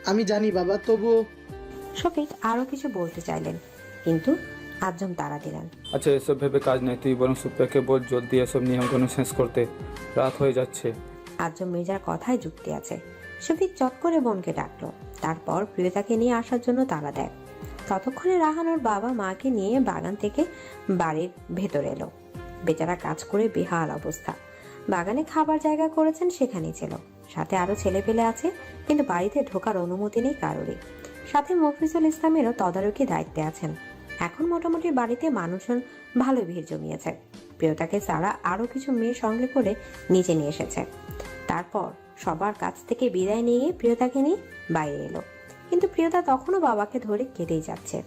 আমি জানি বাবা, তবুও। শফিক আরো কিছু বলতে চাইলেন, কিন্তু আজম তাড়া দিলেন। আচ্ছা, এসব ভেবে কাজ নেই, তুই বরং সুপ্রিয়াকে বল জলদি এসব নিয়মকানুন শেষ করতে, রাত হয়ে যাচ্ছে। আজম মির্জার কথায় যুক্তি আছে। শফিক চট করে বোনকে ডাকলো, তারপর প্রিয়তাকে নিয়ে আসার জন্য তাড়া দেয়। ততক্ষণে রাহানোর বাবা মাকে নিয়ে বাগান থেকে বাড়ির ভেতরে এলো। বেচারা কাজ করে বেহাল অবস্থা। বাগানে খাবার জায়গা করেছেন, সেখানেই ছিল। সাথে আরো ছেলে পেলে আছে, কিন্তু বাড়িতে ঢোকার অনুমতি নেই কারোরই। সাথে মফিজুল ইসলামেরও তদারকি দায়িত্বে আছেন। এখন মোটামুটি বাড়িতে মানুষজন ভালো ভিড় জমিয়েছে। প্রিয়তাকে ছাড়া আরো কিছু মেয়ে সঙ্গে করে নিচে নিয়ে এসেছে। তারপর সবার কাছ থেকে বিদায় নিয়ে প্রিয়তাকে নিয়ে বাইরে এলো। কিন্তু প্রিয়তা তখনও বাবাকে ধরে কেঁদেই যাচ্ছে,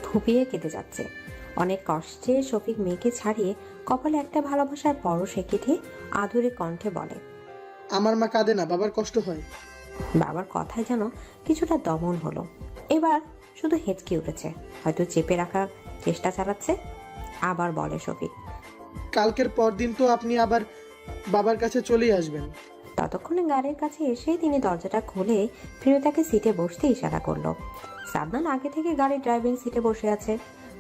ফুপিয়ে কেঁদে যাচ্ছে। অনেক কষ্টে শফিক মেয়েকে ছাড়িয়ে কপালে একটা ভালোবাসার পরশ এঁকে দিয়ে আদুরে কণ্ঠে বলে, আমার মা কাঁদে না, বাবার কষ্ট হয়। বাবার কথায় যেন কিছুটা দমন হলো। এবার শুধু হেঁচকে উঠেছে, হয়তো চেপে রাখার চেষ্টা চালাচ্ছে। আবার বলে শফিক, কালকের পর দিন তো আপনি আবার বাবার কাছে চলেই আসবেন। ততক্ষণে গাড়ির কাছে এসে তিনি দরজাটা খুলে প্রিয়তাকে সিটে বসতে ইশারা করলো। সাদনান আগে থেকে গাড়ির ড্রাইভিং সিটে বসে আছে।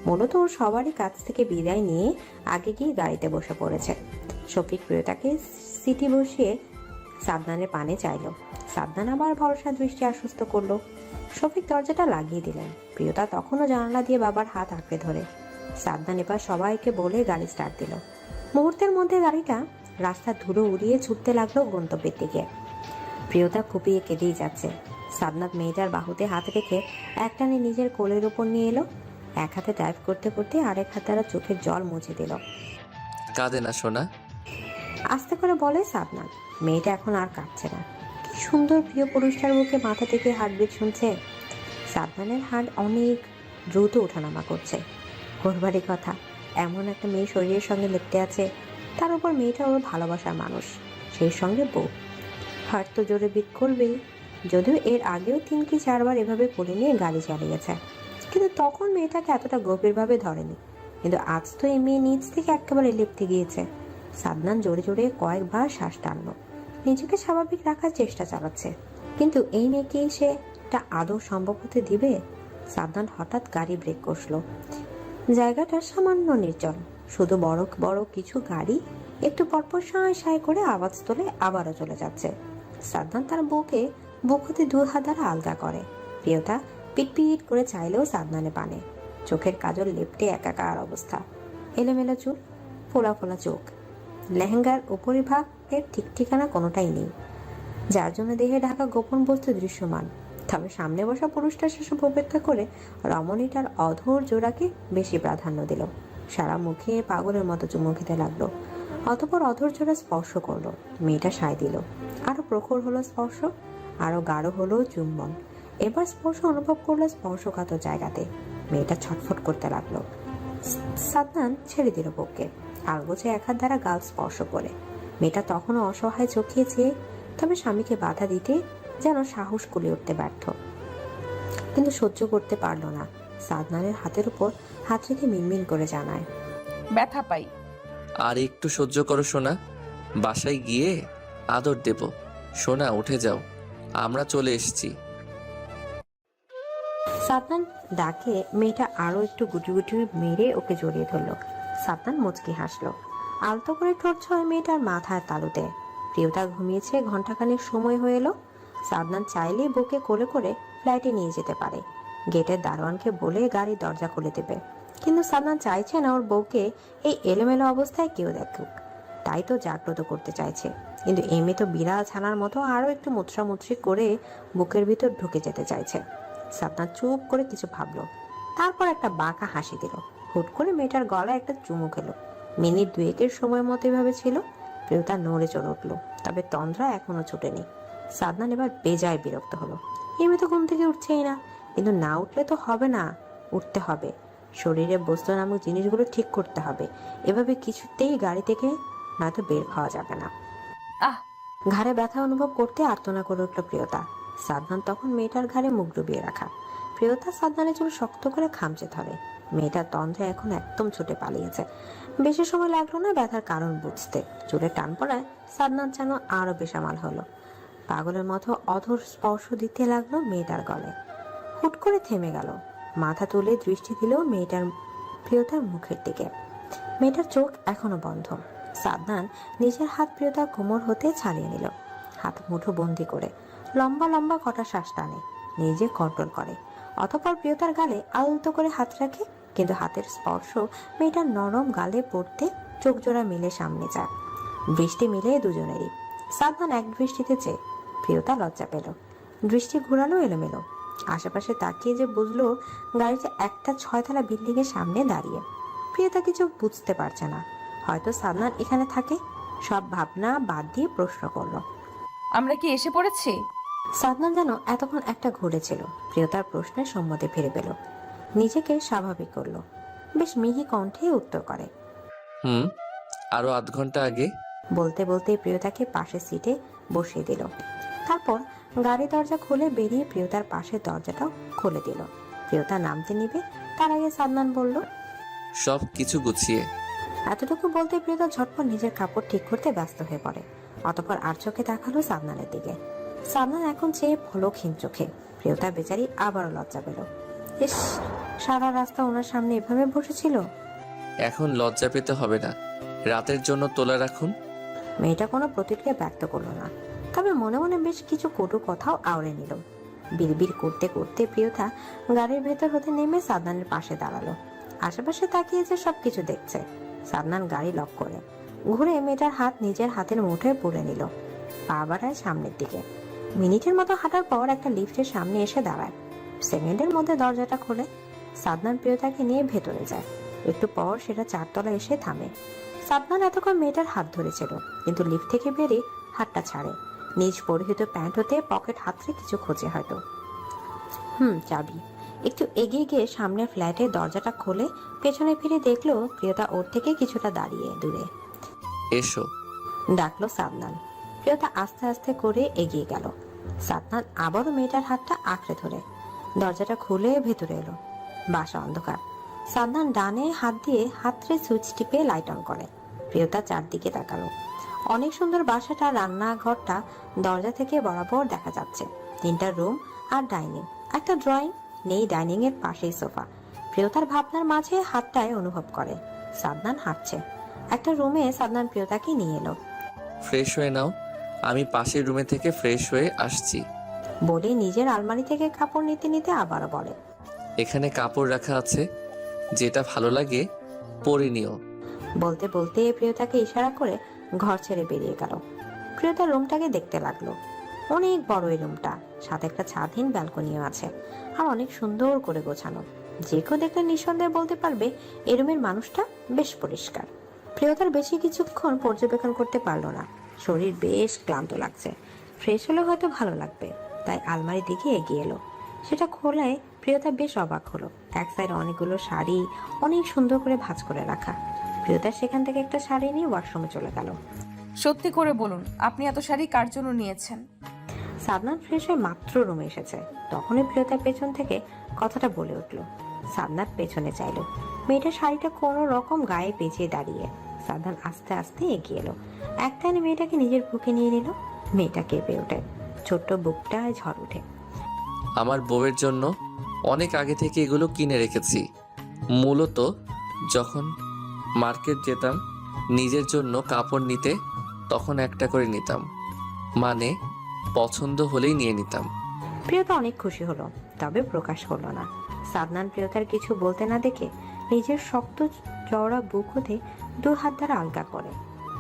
মূলত ওর সবারই কাছ থেকে বিদায় নিয়ে আগে গিয়ে গাড়িতে বসে পড়েছে। শফিক প্রিয়তাকে সিটে বসিয়ে সাদনানের পানে চাইলো। সাদনান আবার ভরসা দৃষ্টি আশ্বস্ত করলো। শফিক দরজাটা লাগিয়ে দিলেন। প্রিয়তা তখনও জানালা দিয়ে বাবার হাত আঁকড়ে ধরে। সাদনান এবার সবাইকে বলে গাড়ি স্টার্ট দিল। মুহূর্তের মধ্যে গাড়িটা রাস্তার ধুলো উড়িয়ে ছুটতে লাগলো গন্তব্যের দিকে। প্রিয়তা কুপিয়ে কেঁদেই যাচ্ছে। সাদনাথ মেয়েটার বাহুতে হাত রেখে একটানে নিজের কোলের উপর নিয়ে এলো। এক হাতে ড্রাইভ করতে করতে আরেক হাতে তারা চোখের জল মুছে দিল। কাঁদে না সোনা। আস্তে করে বলে সাদনাথ। মেয়েটা এখন আর কাঁদছে না। কি সুন্দর প্রিয় পুরুষটার বুকে মাথা থেকে হার্টবিট শুনছে। সাদনানের হার্ট অনেক দ্রুত ওঠানামা করছে। ঘরবাড়ি কথা, এমন একটা মেয়ে শরীরের সঙ্গে লিপ্তে আছে, তার উপর মেয়েটা ওর ভালোবাসার মানুষ, সেই সঙ্গে বউ। হার্ট তো জোরে বিট করবেই। যদিও এর আগেও 3 কি 4 বার এভাবে কোলে নিয়ে গাড়ি চালিয়েছে, কিন্তু তখন মেয়েটাকে এতটা গভীরভাবে ধরেনি। কিন্তু আজ তো এই মেয়ে নিজ থেকে একেবারে লিপ্তে গিয়েছে। সাদনান জোরে জোরে কয়েকবার শ্বাস টানলো, নিজেকে স্বাভাবিক রাখার চেষ্টা চালাচ্ছে। কিন্তু এই মেয়েকে সে এটা আদৌ সম্ভব হতে দিবে? সাদনান হঠাৎ গাড়ি ব্রেক কষলো। জায়গাটা সামান্য নির্জন, শুধু বড় বড় কিছু গাড়ি একটু পরপর সাঁয় সাঁয় করে আওয়াজ তোলে, আবারও চলে যাচ্ছে। সাদনান তার বউকে বুক হতে 2 হাত দ্বারা আলগা করে। প্রিয়তা পিটপিট করে চাইলেও সাদনানে পানে। চোখের কাজল লেপটে একাকার অবস্থা, এলোমেলো চুল, ফোলা ফোলা চোখ। লেহেঙ্গার উপরিভাগের ঠিক ঠিকানা কোনোটাই নেই, যার জন্য দেহে ঢাকা গোপন বস্তু দৃশ্যমান। তবে সামনে বসা পুরুষটা সেসব উপেক্ষা করে রমণীটার অধর জোড়াকে বেশি প্রাধান্য দিল। সারা মুখে পাগলের মতো চুমু খেতে লাগলো। অতঃপর অধর জোড়া স্পর্শ করলো। মেয়েটা সায় দিল। আরো প্রখর হলো স্পর্শ, আরো গাঢ় হলো চুম্বন। এবার স্পর্শ অনুভব করলো স্পর্শকাতর জায়গাতে। মেয়েটা ছটফট করতে লাগলো। সাদনান ছেড়ে দিল বুককে, আলগোছে এক হাত দ্বারা গাল স্পর্শ করে। মেয়েটা তখনও অসহায় চোখে চেয়ে, তবে স্বামীকে বাধা দিতে যেন সাহস কুলে উঠতে ব্যর্থ। কিন্তু সহ্য করতে পারল না। সাদনানের হাতের উপর হাত রেখে মিনমিন করে জানায়, ব্যথা পাই। আর একটু সহ্য করো সোনা, বাসায় গিয়ে আদর দেব। সোনা উঠে যাও, আমরা চলে এসেছি। সাদনান ডাকে মেয়েটা আরো একটু গুটি গুটি মেরে ওকে জড়িয়ে ধরলো। সাদনান মুচকি হাসলো। আলতো করে ঠোঁট ছয় মেয়েটার মাথার তালুতে। প্রিয়তা ঘুমিয়েছে, ঘন্টাখানেক সময় হয়ে এলো। সাদনান চাইলে বুকে কোলে করে ফ্ল্যাটে নিয়ে যেতে পারে, গেটের দারোয়ানকে বলে গাড়ির দরজা খুলে দেবে। কিন্তু সাদনান চাইছে না ওর বউকে এই এলোমেলো অবস্থায় কেউ দেখুক, তাই তো জাগ্রত করতে চাইছে। কিন্তু এমনি তো বিড়াল ছানার মতো আরো একটু মুচড়ামুচড়ি করে বুকের ভিতর ঢুকে যেতে চাইছে। সাদনান চুপ করে কিছু ভাবলো, তারপর একটা বাঁকা হাসি দিল। হুট করে মেয়েটার গলায় একটা চুমু খেলো। মিনিট 2-এর সময় মতো এভাবে ছিল। প্রিয়তা নড়ে চড়ে উঠলো, তবে তন্দ্রা এখনো ছুটেনি। সাদনান এবার বেজায় বিরক্ত হলো। এমনি তো ঘুম থেকে উঠছেই না, কিন্তু না উঠলে তো হবে না, উঠতে হবে। শরীরে বস্তু নামক জিনিসগুলো ঠিক করতে হবে। এভাবে কিছুতেই গাড়ি থেকে নয়তো বের হওয়া যাবে না। আহ! ঘাড়ে ব্যথা অনুভব করতে আর্তনা করে উঠল প্রিয়তা। সাদনান তখন মেয়েটার ঘাড়ে মুখ ডুবিয়ে রাখা। প্রিয়তা সাদনানের চুল শক্ত করে খামচে ধরে। মেয়েটার তন্দ্রা এখন একদম ছুটে পালিয়েছে। বেশি সময় লাগলো না ব্যথার কারণ বুঝতে। চুলে টান পড়ায় সাদনান যেন আরো বেসামাল হলো। পাগলের মতো অধর স্পর্শ দিতে লাগলো মেয়েটার গলে। হুট করে থেমে গেল, মাথা তুলে দৃষ্টি দিল মেয়েটার প্রিয়তার মুখের দিকে। মেয়েটার চোখ এখনো বন্ধ। সাদনান নিজের হাত প্রিয়তার কোমর হতে ছাড়িয়ে নিল, হাত মুঠো বন্দি করে লম্বা লম্বা কটা শ্বাস টানে, নিজে কন্ট্রোল করে। অতঃপর প্রিয়তার গালে আলতো করে হাত রাখে, কিন্তু হাতের স্পর্শ মেয়েটার নরম গালে পড়তে চোখ জোড়া মিলে সামনে যায়। দৃষ্টি মিলে দুজনেরই। সাদনান এক দৃষ্টিতে চেয়ে, প্রিয়তা লজ্জা পেল, দৃষ্টি ঘুরালো এলোমেলো। আশেপাশে তাকিয়ে যে বুঝলো গাড়িটা একটা 6তলা বিল্ডিং এর সামনে দাঁড়িয়ে। প্রিয়তা কিছু বুঝতে পারছে না, হয়তো সাদনান এখানে থাকে। সব ভাবনা বাদ দিয়ে প্রশ্ন করলো, আমরা কি এসে পড়েছি? সাদনান যেন এতক্ষণ একটা ঘুরেছিল। প্রিয়তার প্রশ্নের সম্মতি ফিরে পেল, নিজেকে স্বাভাবিক করলো, বেশ মিহি কণ্ঠে উত্তর করে, আরো আধ ঘন্টা আগে। বলতে বলতে প্রিয়তাকে পাশের সিটে বসিয়ে দিল। তারপর গাড়ি দরজা খুলে বেরিয়ে প্রিয়তার পাশের দরজাটাও খুলে দিল। প্রিয়তা নামতে নিবে, তার আগে সাদনান বলল, সব কিছু গুছিয়ে। এতটুকু বলতে প্রিয়তা ঝটপট নিজের কাপড় ঠিক করতে ব্যস্ত হয়ে পড়ে। অতঃপর আর চোখে তাকালো সাদনানের দিকে। সাদনান এখন চেয়ে পলকহীন চোখে। প্রিয়তা বেচারি আবারও লজ্জা পেল। ইস, সারা রাস্তা ওনার সামনে এভাবে বসেছিল। এখন লজ্জা পেতে হবে না, রাতের জন্য তোলা রাখুন। মেয়েটা কোনো প্রতিক্রিয়া ব্যক্ত করলো না, তবে মনে মনে বেশ কিছু কটু কথাও আওড়ে নিল। বিড়বিড় করতে করতে প্রিয়তা গাড়ির ভেতর হতে নেমে সাদনানের পাশে দাঁড়ালো। আশেপাশে তাকিয়ে যে সবকিছু দেখছে। সাদনান গাড়ি লক করে ঘুরে মেয়েটার হাত নিজের হাতের মুঠোয় পুরে নিল, পা বাড়ায় সামনের দিকে। মিনিটের মতো হাঁটার পর একটা লিফটের সামনে এসে দাঁড়ায়। সেকেন্ডের মধ্যে দরজাটা খোলে। সাদনান প্রিয়তাকে নিয়ে ভেতরে যায়। একটু পর সেটা 4তলা এসে থামে। সাদনান এতক্ষণ মেয়েটার হাত ধরেছিল, কিন্তু লিফট থেকে বেরিয়ে হাতটা ছাড়ে। নিজ পরিহিত প্যান্ট হতে পকেট হাতড়ে কিছু খোঁজে হয়তো। চাবি। একটু এগিয়ে গিয়ে সামনের ফ্ল্যাটের দরজাটা খোলে, পেছনে ফিরে দেখলো প্রিয়তা ওর থেকে কিছুটা দাঁড়িয়ে দূরে। এসো, ডাকলো সাদনান। প্রিয়তা আস্তে আস্তে করে এগিয়ে গেল। সাদনান আবারও মেয়েটার হাতটা আঁকড়ে ধরে দরজাটা খুলে ভেতরে এলো। বাসা অন্ধকার। সাদনান ডানে হাত দিয়ে হাতড়ে সুইচ টিপে লাইট অন করে। প্রিয়তা চারদিকে তাকালো। অনেক সুন্দর বাসাটা, রান্নাঘরটা দরজা থেকে বরাবর দেখা যাচ্ছে। 3টা রুম আর ডাইনিং, একটা ড্রয়িং, নেই ডাইনিং এর পাশেই সোফা। প্রিয়তার ভাবনার মাঝে হাতটায় অনুভব করে সাদনান হাঁটছে। একটা রুমে সাদনান প্রিয়তাকে নিয়ে এলো। ফ্রেশ হয়ে নাও, আমি পাশের রুমে থেকে ফ্রেশ হয়ে আসছি। বলে নিজের আলমারি থেকে কাপড় নিতে নিতে আবারও বলে, এখানে কাপড় রাখা আছে, যেটা ভালো লাগে পরে নিও। বলতে বলতে প্রিয়তাকে ইশারা করে ঘর ছেড়ে বেরিয়ে গেল। প্রিয়তা রুমটাকে দেখতে লাগলো। অনেক বড় এই রুমটা, সাথে একটা ছাদহীন ব্যালকনিও আছে, আর অনেক সুন্দর করে গোছানো। যে কেউ দেখলে নিঃসন্দেহে বলতে পারবে এই রুমের মানুষটা বেশ পরিষ্কার। প্রিয়তার বেশি কিছুক্ষণ পর্যবেক্ষণ করতে পারলো না, শরীর বেশ ক্লান্ত লাগছে। ফ্রেশ হলে হয়তো ভালো লাগবে, তাই আলমারির দিকে এগিয়ে এলো। সেটা খোলায় প্রিয়তা বেশ অবাক হলো। এক সাইডে অনেকগুলো শাড়ি অনেক সুন্দর করে ভাঁজ করে রাখা। প্রিয়তা সেখান থেকে একটা শাড়ি নিয়ে ওয়াশরুমে চলে গেল। সত্যি করে বলুন, আপনি এত শাড়ি কার জন্য নিয়েছেন? সাদনান ফ্রেশ হয়ে মাত্র রুমে এসেছে, তখনই প্রিয়তার পেছন থেকে কথাটা বলে উঠলো। সাদনান পেছনে চাইলো। মেয়েটা শাড়িটা কোনো রকম গায়ে পেঁচিয়ে দাঁড়িয়ে। সাদনান আস্তে আস্তে এগিয়ে এলো, এক টানে মেয়েটাকে নিজের বুকে নিয়ে নিল। মেয়েটা কেঁপে ওঠে, ছোট্ট বুকটায় ঝড় উঠে। আমার বউয়ের জন্য অনেক আগে থেকে এগুলো কিনে রেখেছি। মূলত যখন মার্কেট যেতাম নিজের জন্য কাপড় নিতে, তখন একটা করে নিতাম, মানে পছন্দ হলেই নিয়ে নিতাম। প্রিয়তা অনেক খুশি হলো, তবে প্রকাশ করলো না। সাদনান প্রিয়তার কিছু বলতে না দেখে নিজের শক্ত চওড়া বুক হতে 2 হাত দ্বারা আলগা করে।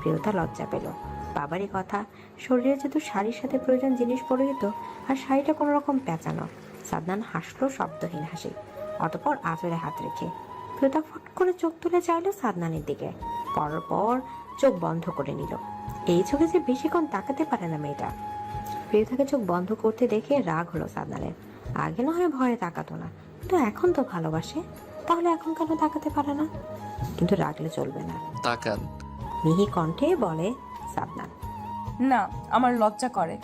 প্রিয়তা লজ্জা পেল। বাবারই কথা, শরীরে যেহেতু শাড়ির সাথে প্রয়োজন জিনিস পরিহিত, আর শাড়িটা কোনো রকম পেঁচানো। সাদনান হাসলো শব্দহীন হাসি, অতঃপর আঁচড়ে হাত রেখে প্রিয়তা ফট করে চোখ তুলে চাইলো সাদনানের দিকে। পর চোখ বন্ধ করে নিল। এই চোখে যে বেশিক্ষণ তাকাতে পারে না মেয়েটা। প্রিয়তাকে চোখ বন্ধ করতে দেখে রাগ হলো সাদনানের। আগে না হয় ভয়ে তাকাতো না, কিন্তু এখন তো ভালোবাসে, তাহলে এখন কেন তাকাতে পারে না? কিন্তু রাগলে চলবে না। তাকান, মিহি কণ্ঠে বলে সাদনান। না, আমার লজ্জা করে।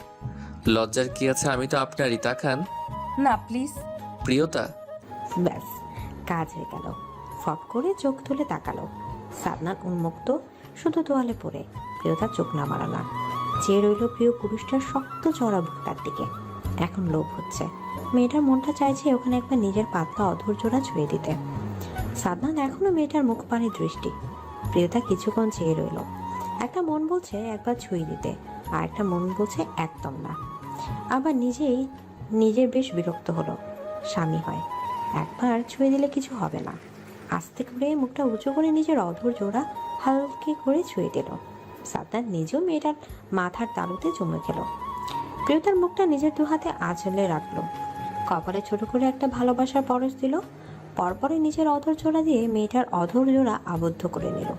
লজ্জার কি আছে, আমি তো আপনারই। তাকান না প্লিজ। প্রিয়তা। ব্যাস, কাজ হয়ে গেল। ফট করে চোখ তুলে তাকালো। সাদনান উন্মুক্ত, শুধু তোয়ালে পরে। প্রিয়তা চোখ নামালো না। চেয়ে রইল প্রিয় পুরুষটার শক্ত চড়া বুকটার দিকে। এখন লোভ হচ্ছে, মেয়েটার মনটা চাইছে ওখানে একবার নিজের পাতলা অধৈর্যরা ছুঁয়ে দিতে। সাদনাত এখনো মেয়েটার মুখ পানে দৃষ্টি। প্রিয়তা কিছুক্ষণ চেয়ে রইল। একটা মন বলছে একবার ছুঁয়ে দিতে, আর একটা মন বলছে একদম না। আবার নিজের বেশ বিরক্ত হলো। স্বামী হয়, একবার ছুঁয়ে দিলে কিছু হবে না। আস্তে করে মুখটা উঁচু করে নিজের অধৈর্যরা হালকা করে ছুঁয়ে দিল। সাদনাত নিজেও মেয়েটার মাথার তালুতে চুমে খেল। প্রিয়তার মুখটা নিজের দু হাতে আঁচলে রাখলো, কপালে ছোট করে একটা ভালোবাসার পরশ দিল। পরপরে নিজের অধৈর্যরা দিয়ে মেয়েটার অধৈর্যরা আবদ্ধ করে নিল।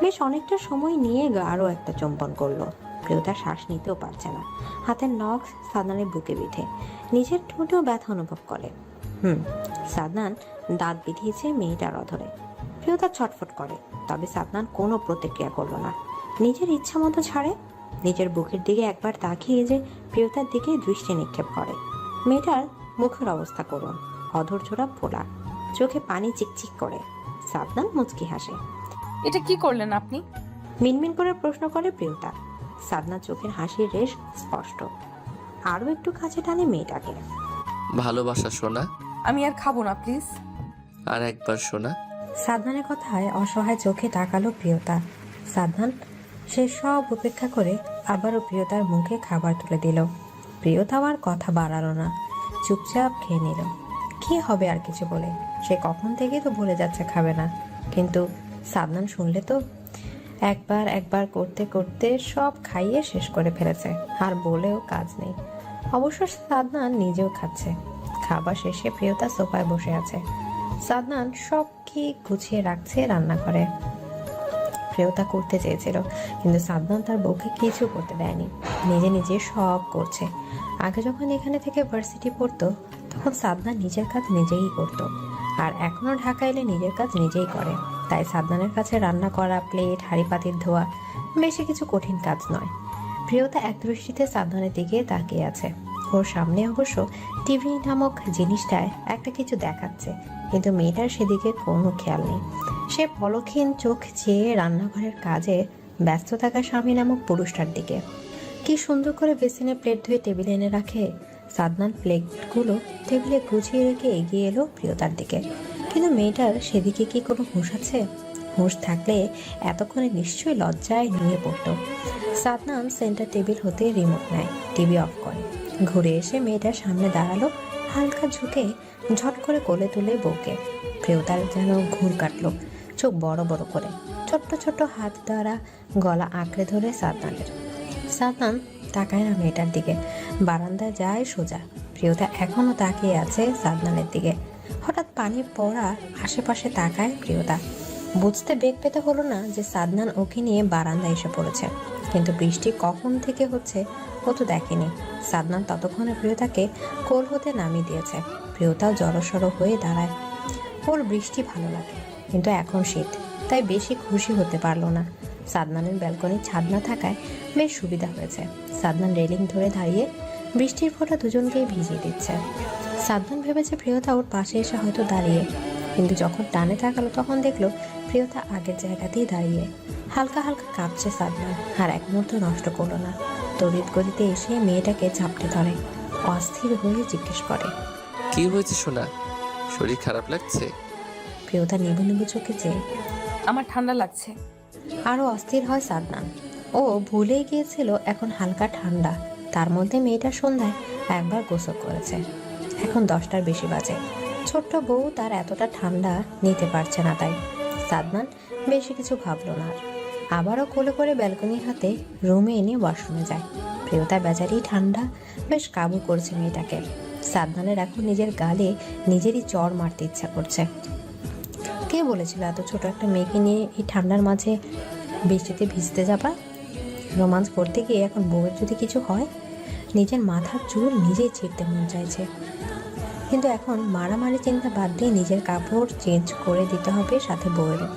বেশ অনেকটা সময় নিয়ে আরও একটা চুম্বন করলো। প্রিয়তা শ্বাস নিতেও পারছে না, হাতের নখ সাদনানের বুকে বিঁধে নিজের ঠোঁটেও ব্যথা অনুভব করে। সাদনান দাঁত বিধিয়েছে মেয়েটার অধরে। প্রিয়তা ছটফট করে, তবে সাদনান কোনো প্রতিক্রিয়া করলো না। নিজের ইচ্ছা মতো ছাড়ে। নিজের বুকের দিকে একবার তাকিয়ে যে প্রিয়তার দিকে দৃষ্টি নিক্ষেপ করে। মেয়েটার মুখের অবস্থা করুন, অধৈর্যরা ফোলা, চোখে পানি চিকচিক করে। সাদনান মুচকি হাসে। এটা কি করলেন আপনি? মিনমিন করে প্রশ্ন করে প্রিয়তা। সাদনার চোখের হাসির রেশ স্পষ্ট। আরো একটু কাছে টানে মেয়েটাকে। ভালোবাসা সোনা, আমি আর খাবো না প্লিজ। আর একবার সোনা। সাদনানের কথায় অসহায় চোখে তাকালো প্রিয়তা। সাদনান সে সব উপেক্ষা করে আবারও প্রিয়তার মুখে খাবার তুলে দিল। প্রিয়তাও আর কথা বাড়ালো না, চুপচাপ খেয়ে নিল। কি হবে আর কিছু বলে? সে কখন থেকে তো বলে যাচ্ছে খাবে না, কিন্তু সাদনান শুনলে তো। একবার করতে করতে সব খাইয়ে শেষ করে ফেলেছে, আর বলেও কাজ নেই। অবশ্য সাদনান নিজেও খাচ্ছে। খাবার শেষে প্রিয়তা সোফায় বসে আছে। সাদনান সব কি গুছিয়ে রাখছে রান্নাঘরে। প্রিয়তা করতে চেয়েছিল, কিন্তু সাদনান তার বউকে কিছু করতে দেয়নি। নিজে নিজে সব করছে। আগে যখন এখানে থেকে ভার্সিটি পড়তো, তখন সাদনান নিজের কাজ নিজেই করতো, আর এখনো ঢাকা এলে নিজের কাজ নিজেই করে। তাই সাদনানের কাছে রান্না করা, প্লেট হাঁড়ি পাতিল ধোয়া বেশি কিছু কঠিন কাজ নয়। প্রিয়তা এক দৃষ্টিতে সাদনানের দিকে তাকিয়ে আছে। ওর সামনে অবশ্য টিভি নামক জিনিসটায় একটা কিছু দেখাচ্ছে, কিন্তু মেয়েটার সেদিকে কোনো খেয়াল নেই। সে পলক্ষীন চোখ চেয়ে রান্নাঘরের কাজে ব্যস্ত থাকা স্বামী নামক পুরুষটার দিকে। কি সুন্দর করে বেসিনে প্লেট ধুয়ে টেবিলে এনে রাখে। সাদনান প্লেটগুলো টেবিলে গুছিয়ে রেখে এগিয়ে এলো প্রিয়তার দিকে, কিন্তু মেয়েটার সেদিকে কি কোনো হুঁশ আছে? হুঁশ থাকলে এতক্ষণে নিশ্চয়ই লজ্জায় নিয়ে পড়তো। সাদনান সেন্টার টেবিল হতে রিমোট নেয়, টিভি অফ করে, ঘুরে এসে মেয়েটার সামনে দাঁড়ালো। হালকা ঝুঁকে ঝট করে কোলে তুলে বউকে। প্রিয়তার যেন ঘুর কাটলো, চোখ বড় বড় করে ছোট্ট ছোট্ট হাত দ্বারা গলা আঁকড়ে ধরে সাদনানের। সাদনান তাকায় না মেয়েটার দিকে, বারান্দায় যায় সোজা। প্রিয়তা এখনো তাকিয়ে আছে সাদনানের দিকে। হঠাৎ পানি পড়া আশেপাশে তাকায় প্রিয়তা। বুঝতে বেগ পেতে হলো না যে সাদনান ওকে নিয়ে বারান্দায় এসে পড়েছে, কিন্তু বৃষ্টি কখন থেকে হচ্ছে ও তো দেখেনি। সাদনান ততক্ষণে প্রিয়তাকে কোল হতে নামিয়ে দিয়েছে। প্রিয়তাও জড়সড় হয়ে দাঁড়ায়। ওর বৃষ্টি ভালো লাগে, কিন্তু এখন শীত, তাই বেশি খুশি হতে পারলো না। সাদনানের ব্যালকনি ছাদ না থাকায় বেশ সুবিধা হয়েছে। সাদনান রেলিং ধরে দাঁড়িয়ে বৃষ্টির ফোঁটা দুজনকেই ভিজিয়ে দিচ্ছে। সাদনান ভেবেছে প্রিয়তা ওর পাশে এসে হয়তো দাঁড়িয়ে, কিন্তু যখন টানে তাকালো তখন দেখলো প্রিয়তা আগের জায়গাতেই দাঁড়িয়ে। হালকা হালকা কাঁপছে সাদনান, আর এক মুহূর্ত নষ্ট করলো না। তড়িৎ গতিতে এসে মেয়েটাকে ঝাপটে ধরে, অস্থির হয়ে জিজ্ঞেস করে, কি হয়েছে সোনা? শরীর খারাপ লাগছে? প্রিয়তা নিবু নিবু চোখে চেয়ে। আমার ঠান্ডা লাগছে। আরো অস্থির হয় সাদনান। ও ভুলেই গিয়েছিল এখন হালকা ঠান্ডা। তার মধ্যে মেয়েটা সন্ধ্যায় একবার গোসল করেছে। এখন 10টার বেশি বাজে। ছোট্ট বউ তার এতটা ঠান্ডা নিতে পারছে না, তাই সাদনান বেশি কিছু ভাবলো না। আবারও কোলে করে ব্যালকনির হাতে রুমে এনে ওয়াশরুমে যায়। প্রিয়তা বেচারি ঠান্ডা বেশ কাবু করছে মেয়েটাকে। সাদনানের এখন নিজের গালে নিজেরই চড় মারতে ইচ্ছা করছে। কে বলেছিল এত ছোট একটা মেয়েকে নিয়ে এই ঠান্ডার মাঝে বৃষ্টিতে ভিজতে যাবা? রোমান্স করতে গিয়ে এখন বউয়ের যদি কিছু হয়, নিজের মাথার চুল নিজেই ছিঁড়তে মন চাইছে। কিন্তু এখন মারামারি চিন্তা বাদ দিয়ে নিজের কাপড় চেঞ্জ করে দিতে হবে, সাথে বউয়েরও।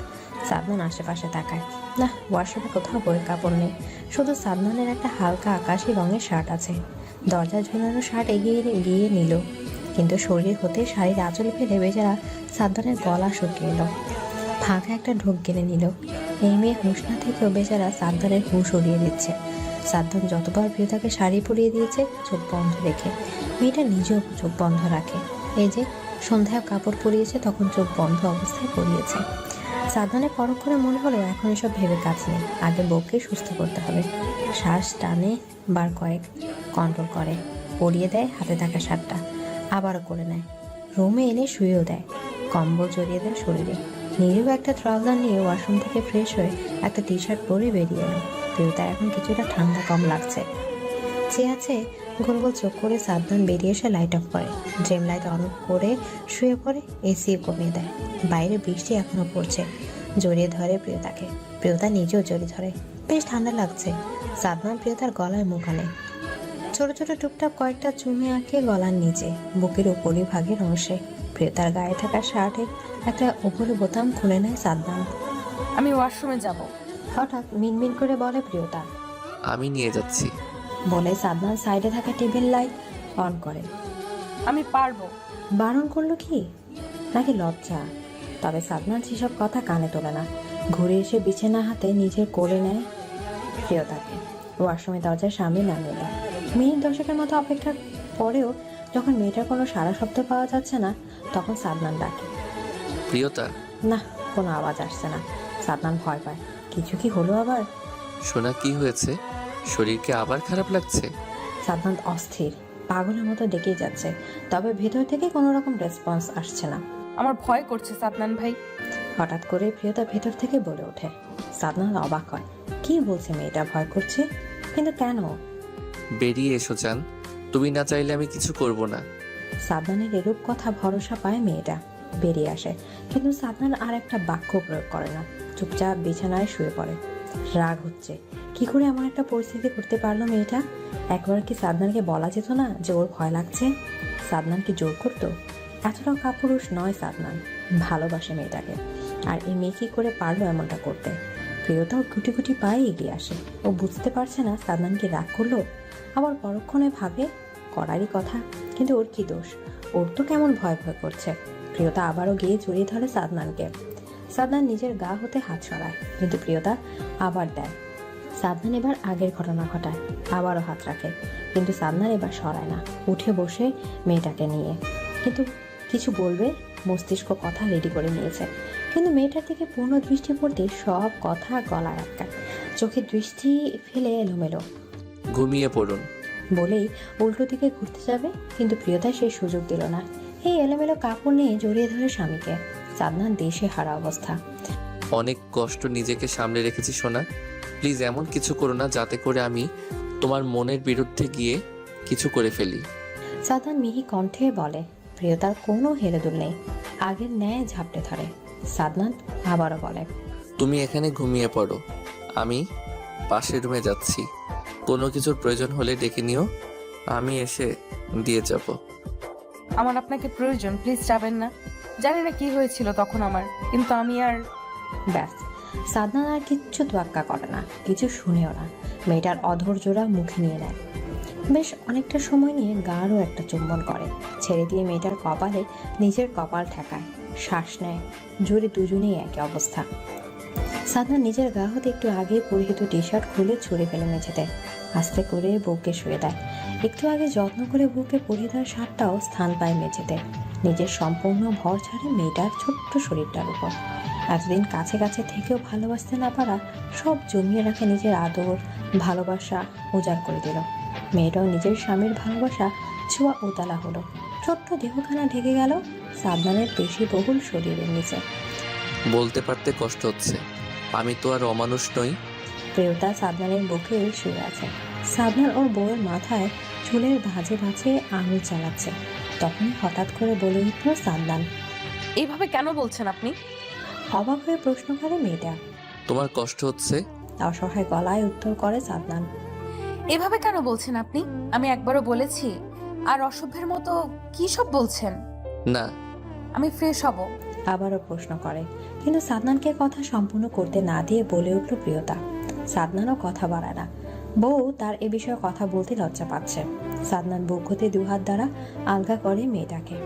সাদনান আশেপাশে তাকায় না, ওয়াশরুমে কোথাও বউয়ের কাপড় নেই। শুধু সাদনানের একটা হালকা আকাশি রঙের শার্ট আছে। দরজা ঝুলানো শার্ট এগিয়ে গিয়ে নিল, কিন্তু শরীর হতে শাড়ির আঁচল ফেলে বেচারা সাদনানের গলা শুকিয়ে এলো। ফাঁকা একটা ঢোক গেলে নিল। এই মেয়ে হুঁশ না থেকেও বেচারা সাদনানের হুঁশ উড়িয়ে দিচ্ছে। সাদ্দাম যতবার প্রিয়তাকে শাড়ি পরিয়ে দিয়েছে চোখ বন্ধ রেখে, মেয়েটা নিজেও চোখ বন্ধ রাখে। এই যে সন্ধ্যায় কাপড় পরিয়েছে তখন চোখ বন্ধ অবস্থায় পরিয়েছে। সাদ্দানের পরক্ষণে মনে হলো এখন এসব ভেবে কাজ নেই, আগে বউকে সুস্থ করতে হবে। শ্বাস টানে বার কয়েক, কন্ট্রোল করে, পরিয়ে দেয় হাতে থাকা শার্টটা, আবারও করে নেয়, রুমে এনে শুয়েও দেয়, কম্বল জড়িয়ে দেয় শরীরে। নিজেও একটা ট্রাউজার নিয়ে ওয়াশরুম থেকে ফ্রেশ হয়ে একটা টি শার্ট পরে বেরিয়ে এলো। প্রিয়তা এখন কিছুটা ঠান্ডা কম লাগছে। চেয়ে আছে গোল গোল চোখ করে সাবধান বেরিয়ে এসে লাইট অফ করে, ড্রিম লাইট অন করে শুয়ে পড়ে, এসিও কমিয়ে দেয়। বাইরে বৃষ্টি এখনো পড়ছে। জড়িয়ে ধরে প্রিয়তাকে, প্রিয়তা নিজেও জড়িয়ে ধরে। বেশ ঠান্ডা লাগছে। সাবধান প্রিয়তার গলায় মুখ আনে, ছোট ছোট টুকটাক কয়েকটা চুমে আঁকে গলার নিচে, বুকের উপরি ভাগের অংশে। প্রিয়তার গায়ে থাকা শার্টের একটা উপরে বোতাম খুলে নেয় সাবধান। আমি ওয়াশরুমে যাব। হঠাৎ মিনমিন করে বলে প্রিয়তা। আমি নিয়ে যাচ্ছি। বলে সাবধান সাইডে থাকা টেবিল লাইট অন করে। আমি পারবো। বারণ করলো কি নাকি লজ্জা? তবে সাদমান সেসব কথা কানে তোলে না। ঘুরে এসে বিছানা হাতে নিজের কোলে নেয় প্রিয়তাকে, ওয়াশরুমের দরজার সামনে নামিয়ে দেয়। মিনিট 10 মতো অপেক্ষার পরেও যখন মেয়েটার কোনো সারা শব্দ পাওয়া যাচ্ছে না, তখন সাদমান ডাকে, প্রিয়তা। না, কোনো আওয়াজ আসছে না। সাদমান ভয় পায়, কিছু কি হলো আবার? শোনা, কি হয়েছে? শরীরকে আবার খারাপ লাগছে? সাদমান অস্থির, পাগলের মতো ডেকেই যাচ্ছে, তবে ভেতর থেকে কোনো রকম রেসপন্স আসছে না। আমার ভয় করছে সাদনান ভাই। হঠাৎ করে প্রিয়তা ভেতর থেকে বলে ওঠে। সাদনান অবাক হয়, কি বলছে মেয়েটা, ভয় করছে? কিন্তু কেন? বেরিয়ে এসো চান, তুমি না চাইলে আমি কিছু করব না। সাদনানের এরূপ কথা ভরসা পায় মেয়েটা, বেরিয়ে আসে। কিন্তু সাদনান আর একটা বাক্য প্রয়োগ করে না, চুপচাপ বিছানায় শুয়ে পড়ে। রাগ হচ্ছে, কি করে এমন একটা পরিস্থিতি করতে পারলো মেয়েটা? একবার কি সাদনানকে বলা যেত না যে ওর ভয় লাগছে? সাদনান কি জোর করতো? এতটাও কাপুরুষ নয় সাদনান, ভালোবাসে মেয়েটাকে। আর এই মেয়ে কি করে পারলো এমনটা করতে? প্রিয়তাও গুটি গুটি পায়ে এগিয়ে আসে। ও বুঝতে পারছে না সাদনান কি রাগ করলো, আবার পরক্ষণে ভাবে করারই কথা, কিন্তু ওর কি দোষ? ওর তো কেমন ভয় ভয় করছে। প্রিয়তা আবারও গিয়ে জড়িয়ে ধরে সাদনানকে। সাদনান নিজের গা হতে হাত সরায়, কিন্তু প্রিয়তা আবার দেয়। সাদনান এবার আগের ঘটনা ঘটায়, আবারও হাত রাখে, কিন্তু সাদনান এবার সরায় না, উঠে বসে মেয়েটাকে নিয়ে। কিন্তু কিছু বলবে, মস্তিষ্ক কথা রেডি করে নিয়েছে, কিন্তু মেয়েটার দিকে পূর্ণ দৃষ্টি পড়তে সব কথা গলায় আটকায়। চোখে দৃষ্টি ফেলে এলোমেলো। ঘুমিয়ে পড়ুন বলেই উল্টো দিকে ঘুরতে যাবে, কিন্তু প্রিয়তা সেই সুযোগ দিল না। এই এলোমেলো কাপড় নিয়ে জড়িয়ে ধরে স্বামীকে। সাদনান দেশে হারা অবস্থা। অনেক কষ্ট নিজেকে সামলে রেখেছি সোনা, প্লিজ এমন কিছু করো না যাতে করে আমি তোমার মনের বিরুদ্ধে গিয়ে কিছু করে ফেলি। সাদনান মিহি কণ্ঠে বলে। প্রিয়তার কোনো হেলেদুল নেই, আগের ন্যায় ঝাপটে ধরে। সাদনান আবারও বলে, তুমি এখানে ঘুমিয়ে পড়ো, আমি পাশের রুমে যাচ্ছি, কোনো কিছুর প্রয়োজন হলে ডেকে নিও, আমি এসে দিয়ে যাব। আমার আপনাকে প্রয়োজন, প্লিজ যাবেন না। জানি না কি হয়েছিল তখন আমার, কিন্তু আমি আর। ব্যাস, সাদনান আর কিচ্ছু তোয়াক্কা করে না, কিছু শুনেও না। মেয়েটার অধর জোড়া মুখে নিয়ে নেয়। বেশ অনেকটা সময় নিয়ে গাঢ় একটা চুম্বন করে, ছেড়ে দিয়ে মেয়েটার কপালে নিজের কপাল ঠেকায়, শ্বাস নেয় জোরে। দুজনেই একই অবস্থা। সাদনান নিজের গা হতে একটু আগে পরিহিত টি শার্ট খুলে ছুঁড়ে ফেলে মেঝেতে, আস্তে করে বউকে শুয়ে দেয়। একটু আগে যত্ন করে বউকে পরিয়ে দেওয়ার শার্টটাও স্থান পায় মেঝেতে, নিজের সম্পূর্ণ ভর ছাড়ে মেয়েটার ছোট্ট শরীরটার উপর। এতদিন কাছে কাছে থেকেও ভালোবাসতে না পারা সব জমিয়ে রাখে নিজের আদর, ভালোবাসা উজাড় করে দিল। মেয়েটাও নিজের স্বামীর ভালোবাসা ছোঁয়া উতলা হলো। ছোট্ট দেহখানা ঢেকে গেল সাদনানের পেশি বহুল শরীরের নিচে। বলতে পারতে কষ্ট হচ্ছে, আমি তো আর অমানুষ নই। প্রিয়তা সাদনানের বুকে শুয়ে আছে। সাদনান ওর বউয়ের মাথায় চুলের ভাঁজে ভাঁজে আঙুল চালাচ্ছে। তখনই হঠাৎ করে বলে উঠল সাদনান। এইভাবে কেন বলছেন আপনি? অবাক হয়ে প্রশ্ন করে মেয়েটা। তোমার কষ্ট হচ্ছে? অসহায় গলায় উত্তর করে সাদনান। এভাবে কেন বলছেন আপনি? আমি একবারও বলেছি? আর অসভ্যের মতো কি সব বলছেন? না। আমি ফ্রেশ হব। আবারও প্রশ্ন করে, কিন্তু সাদনানকে কথা সম্পূর্ণ করতে না দিয়ে বলে উঠল প্রিয়তা। সাদনানও কথা বাড়ায় না, বউ তার এ বিষয়ে কথা বলতে লজ্জা পাচ্ছে। সাদনান বুক হতে দুহাত দ্বারা আলগা করে মেয়েটাকে,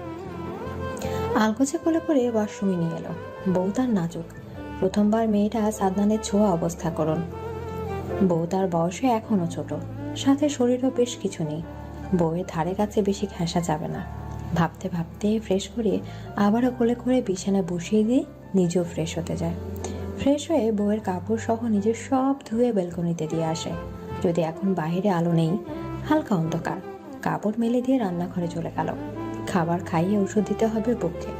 আলগোছে কোলে করে ওয়াশরুমে নিয়ে এলো। বউ তার নাজুক। প্রথমবার মেয়েটা সাদনানের ছোঁয়া অবস্থা করুন। বউ তার বয়সে এখনো ছোট, সাথে শরীরও বেশ কিছু নেই। বউয়ের ধারে কাছে বেশি ঘেঁষা যাবে না। ভাবতে ভাবতে ফ্রেশ করে আবারও কোলে করে বিছানায় বসিয়ে দিয়ে নিজেও ফ্রেশ হতে যায়। ফ্রেশ হয়ে বউয়ের কাপড় সহ নিজের সব ধুয়ে বেলকনিতে দিয়ে আসে। যদি এখন বাইরে আলো নেই, হালকা অন্ধকার, কাপড় মেলে দিয়ে রান্নাঘরে চলে গেল। খাবার খাইয়ে ওষুধ দিতে হবে বউকে।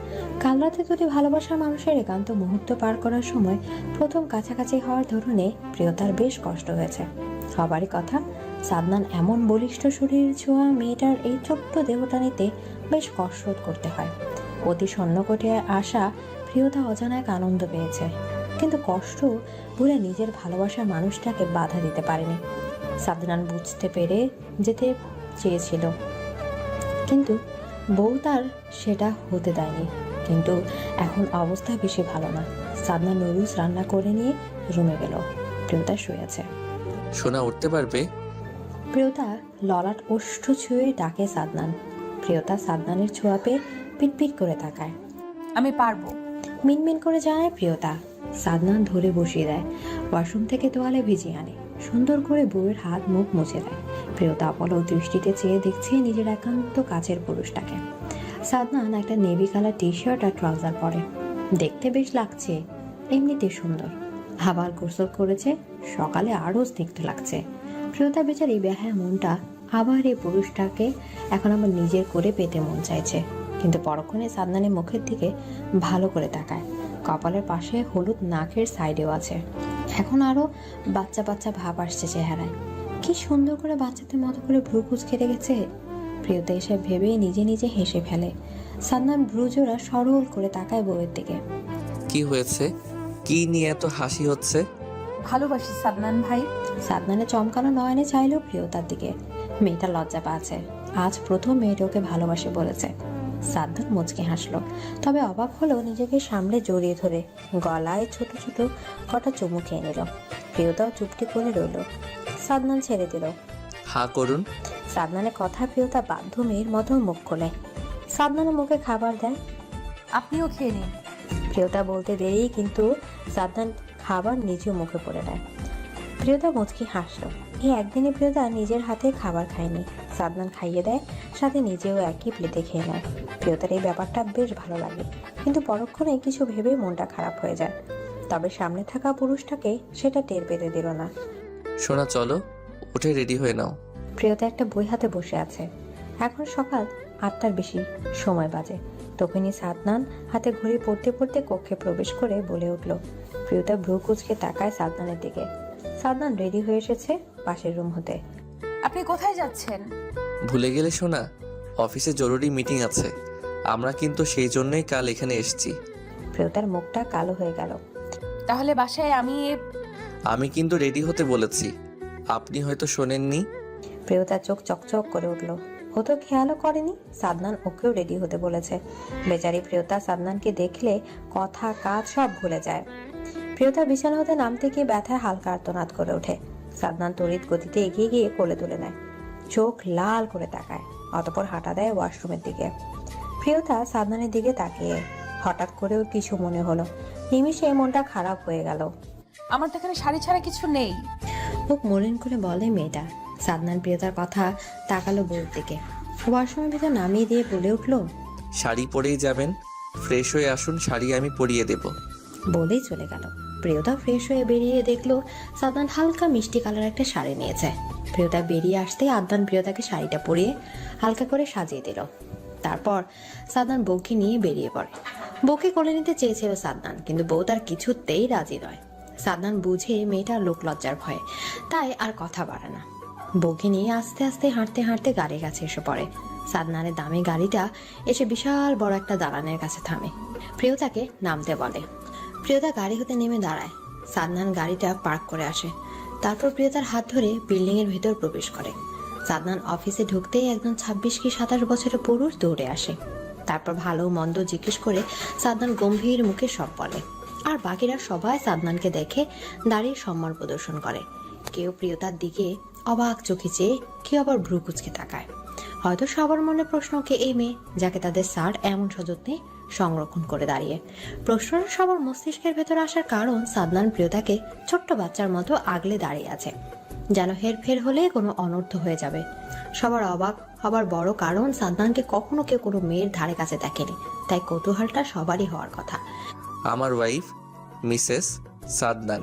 কাল রাতে যদি ভালোবাসার মানুষের একান্ত মুহূর্ত পার করার সময় প্রথম কাছাকাছি হওয়ার ধরনে প্রিয়তার বেশ কষ্ট হয়েছে। সবারই কথা, সাদনান এমন বলিষ্ঠ শরীর ছোঁয়া মেয়েটার এই ছোট্ট দেহটা নিতে বেশ কসরত করতে হয়। অতি সন্নকটে আসা প্রিয়তা অজানা এক আনন্দ পেয়েছে, কিন্তু কষ্ট ভুলে নিজের ভালোবাসার মানুষটাকে বাধা দিতে পারেনি। সাদনান বুঝতে পেরে যেতে চেয়েছিল, কিন্তু বউ তার সেটা হতে দেয়নি। কিন্তু এখন অবস্থা বেশি ভালো না। সাদনান নুডলস রান্না করে নিয়ে রুমে গেল। প্রিয়তা শুয়ে আছে। সোনা উঠতে পারবে? প্রিয়তা ললাট ওষ্ঠ ছুঁয়ে ডাকে সাদনান। প্রিয়তা সাদনানের ছোঁয়া পেয়ে পিটপিট করে তাকায়। আমি পারবো। মিনমিন করে জানায় প্রিয়তা। সাদনান ধরে বসিয়ে দেয়, ওয়াশরুম থেকে তোয়ালে ভিজিয়ে আনে, সুন্দর করে বউয়ের হাত মুখ মুছে দেয়। প্রিয়তা অপলক দৃষ্টিতে চেয়ে দেখছে নিজের একান্ত কাছের পুরুষটাকে। সাদনান একটা নেভি কালার টি শার্ট আর ট্রাউজার পরে, দেখতে বেশ লাগছে, এমনিতে সুন্দর। আবার গোসল করেছে, সকালে আরও স্নিগ্ধ লাগছে। প্রিয়তা বেচারি বেহায়া মনটা আবার এই পুরুষটাকে এখন আবার নিজের করে পেতে মন চাইছে। কিন্তু পরক্ষণে সাদনানের মুখের দিকে ভালো করে তাকায়। কপালের পাশে হলুদ নাকের সাইডেও আছে। এখন আরো বাচ্চা বাচ্চা ভাব আসছে চেহারায়। কি সুন্দর করে বাচ্চাদের মতো করে ভ্রু কুঁচকে রেখেছে। প্রিয়তা এসে ভেবেই নিজে নিজে হেসে ফেলে। সাদনান ভ্রুজোড়া সরল করে তাকায় বউয়ের দিকে। কি হয়েছে? কি নিয়ে এত হাসি হচ্ছে? ভালোবাসি সাদনান ভাই। সাদনানের চমকানো নয়নে চাইলেও প্রিয়তার দিকে। মেয়েটা লজ্জা পাচ্ছে, আজ প্রথম মেয়েটা ওকে ভালোবাসে বলেছে। সাদনান মুচকে হাসলো, তবে অবাক হলো নিজেকে সামলে জড়িয়ে ধরে গলায় ছোট ছোট কটা চুমু খেয়ে নিল। প্রিয়তাও চুপটি করে রইল। সাদনান ছেড়ে দিল। হা করুন। সাদনানের কথা প্রিয়তা বাধ্য মেয়ের মতো মুখ খোলে। সাদনানের মুখে খাবার দেয়। আপনিও খেয়ে নিন। প্রিয়তা বলতে দেরি, কিন্তু সাদনান খাবার নিজেও মুখে পড়ে দেয়। প্রিয়তা মুচকি হাসলো। এই একদিনে প্রিয়তা নিজের হাতে খাবার খায়নি, সাদনান খাইয়ে দেয়, সাথে নিজেও একই প্লেটে খেয়ে নেয়। প্রিয়তার এই ব্যাপারটা বেশ ভালো লাগে, কিন্তু পরক্ষণে কিছু ভেবে মনটা খারাপ হয়ে যায়। তবে সামনে থাকা পুরুষটাকে সেটা টের পেতে দিল না। সোনা চলো, উঠে রেডি হয়ে নাও। প্রিয়তা একটা বই হাতে বসে আছে। এখন সকাল 8টার বেশি সময় বাজে। তখনই সাদনান হাতে ঘড়ি পড়তে পড়তে কক্ষে প্রবেশ করে বলে উঠল। প্রিয়তা ভ্রু কুঁচকে তাকায় সাদনানের দিকে। সাদনান রেডি হয়ে এসেছে পাশের রুম হতে। আপনি কোথায় যাচ্ছেন? ভুলে গেলে সোনা, অফিসে জরুরি মিটিং আছে। আমরা কিন্তু সেই জন্যই কাল এখানে এসেছি। প্রিয়তার মুখটা কালো হয়ে গেল। তাহলে বাসায় আমি কিন্তু রেডি হতে বলেছি, আপনি হয়তো শোনেননি। প্রিয়তার চোখ চকচক করে উঠল। ও তো খেয়ালও করেনি সাদনান ওকেও রেডি হতে বলেছে। বেচারি প্রিয়তা সাদনানকে দেখলে কথা কাজ সব ভুলে যায়। প্রিয়তা বিছানা হতে নামতে গিয়ে ব্যথায় হালকা আর্তনাদ করে ওঠে। সাদনান তড়িৎ গতিতে এগিয়ে গিয়ে কোলে তুলে নেয়, চোখ লাল করে তাকায়, অতঃপর হাঁটা দেয় ওয়াশরুমের দিকে। প্রিয়তা সাদনানের দিকে তাকিয়ে হঠাৎ করে ওর কিছু মনে হলো। নিমিষে মনটা খারাপ হয়ে গেল। আমার তো এখানে শাড়ি ছাড়া কিছু নেই। মুখ মলিন করে বলে মেয়েটা। সাদনান প্রিয়তার কথা তাকালো বউর দিকে। ওয়াশরুমের ভিতর নামিয়ে দিয়ে বলে উঠলো, শাড়ি পরেই যাবেন, ফ্রেশ হয়ে আসুন, শাড়ি আমি পরিয়ে দেব। বলেই চলে গেল। প্রিয়তা ফ্রেশ হয়ে বেরিয়ে দেখলো সাদনান হালকা মিষ্টি কালার একটা শাড়ি নিয়েছে। প্রিয়তা বেরিয়ে আসতেই আদনান প্রিয়তাকে শাড়িটা পরিয়ে হালকা করে সাজিয়ে দিল। তারপর সাদনান বউকে নিয়ে বেরিয়ে পড়ে। বউকে কোলে নিতে চেয়েছিল সাদনান, কিন্তু বউ তার কিছুতেই রাজি নয়। সাদনান বুঝে মেয়েটার লোক লজ্জার ভয়ে, তাই আর কথা বাড়ে না। বউকে নিয়ে আস্তে আস্তে হাঁটতে হাঁটতে গাড়ির কাছে এসে পড়ে। সাদনানের দামি গাড়িটা এসে বিশাল বড় একটা দালানের কাছে থামে। প্রিয়তাকে নামতে বলে। প্রিয়তা গাড়ি হতে নেমে দাঁড়ায়। সাদনান গাড়িটা পার্ক করে আসে। তারপর প্রিয়তার হাত ধরে বিল্ডিং এর ভিতর প্রবেশ করে। সাদনান অফিসে ঢুকতেই একজন 26 কি 27 বছরের পুরুষ দৌড়ে আসে। তারপর ভালো মন্দ জিজ্ঞেস করে সাদনান গম্ভীর মুখে সব বলে। আর বাকিরা সবাই সাদনানকে দেখে দাঁড়িয়ে সম্মান প্রদর্শন করে। কেউ প্রিয়তার দিকে অবাক চোখে চেয়ে, কেউ আবার ভ্রু কুঁচকে তাকায়। হয়তো সবার মনে প্রশ্ন, কে এই মেয়ে যাকে তাদের স্যার এমন সযত্নে সংরক্ষণ করে দাঁড়িয়ে। প্রশ্নটা সবার মস্তিষ্কের ভেতর আসার কারণ সাদনান প্রিয়তাকে ছোট্ট বাচ্চার মতো আগলে দাঁড়িয়ে আছে, যেন হেরফের হলে কোনো অনর্থ হয়ে যাবে। সবার অবাক হবার বড় কারণ সাদনানকে কখনো কেউ কোনো মেয়ের ধারে কাছে দেখেনি, তাই কৌতূহলটা সবারই হওয়ার কথা। আমার ওয়াইফ মিসেস সাদনান।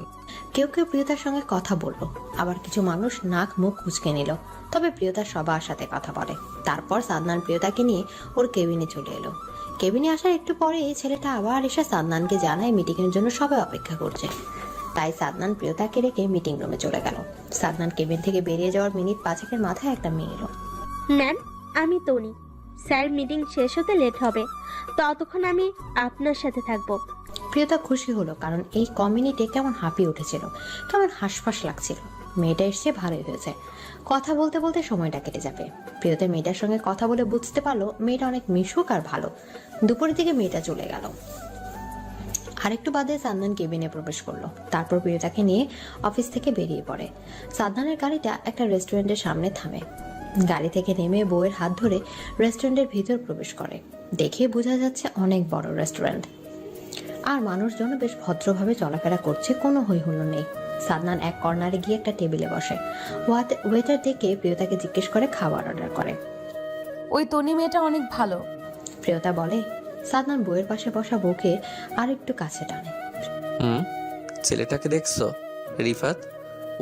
কেউ কেউ প্রিয়তার সঙ্গে কথা বলল, আবার কিছু মানুষ নাক মুখ কুঁচকে নিল। তবে প্রিয়তা সবার সাথে কথা বলে। তারপর সাদনান প্রিয়তাকে নিয়ে ওর কেবিনে চলে এলো। কেবিনে আসার একটু পরে এই ছেলেটা আবার এসে সাদনানকে জানায় মিটিং এর জন্য সবাই অপেক্ষা করছে। তাই সাদনান প্রিয়তাকে রেখে মিটিং রুমে চলে গেল। সাদনান কেবিন থেকে বেরিয়ে যাওয়ার মিনিট 5 মাথায় একটা মেয়ে এলো। ম্যাম, আমি তনি। স্যার মিটিং শেষ হতে লেট হবে, ততক্ষণ আমি আপনার সাথে থাকবো। প্রিয়তা খুশি হলো, কারণ এই কমিউনিটি কেমন হাঁপিয়ে উঠেছিল, কেমন হাঁসফাঁস লাগছিল। মেয়েটা এসছে ভালোই হয়েছে, কথা বলতে বলতে সময়টা কেটে যাবে। প্রিয়তা মেয়েটার সঙ্গে কথা বলে বুঝতে পারলো মেয়েটা অনেক মিশুক আর ভালো। দুপুরের দিকে মেয়েটা চলে গেল। আরেকটু বাদে সাদনান কেবিনে প্রবেশ করলো। তারপর প্রিয়তাকে নিয়ে অফিস থেকে বেরিয়ে পড়ে। সাদনানের গাড়িটা একটা রেস্টুরেন্টের সামনে থামে। গাড়ি থেকে নেমে বউয়ের হাত ধরে রেস্টুরেন্টের ভিতর প্রবেশ করে। দেখে বোঝা যাচ্ছে অনেক বড় রেস্টুরেন্ট, আর মানুষজন বেশ ভদ্রভাবে চলাফেরা করছে, কোনো হইহুল্লোড় নেই। সাদনান এক কর্নারে গিয়ে একটা টেবিলে বসে। ওয়েটার দেখে প্রিয়তাকে জিজ্ঞেস করে খাবার অর্ডার করে। ওই তনি মেয়েটা অনেক ভালো। প্রিয়তা বলে। সাদনান বউয়ের পাশে বসা বউকে আর একটু কাছে টানে। ছেলেটাকে দেখছো? রিফাত,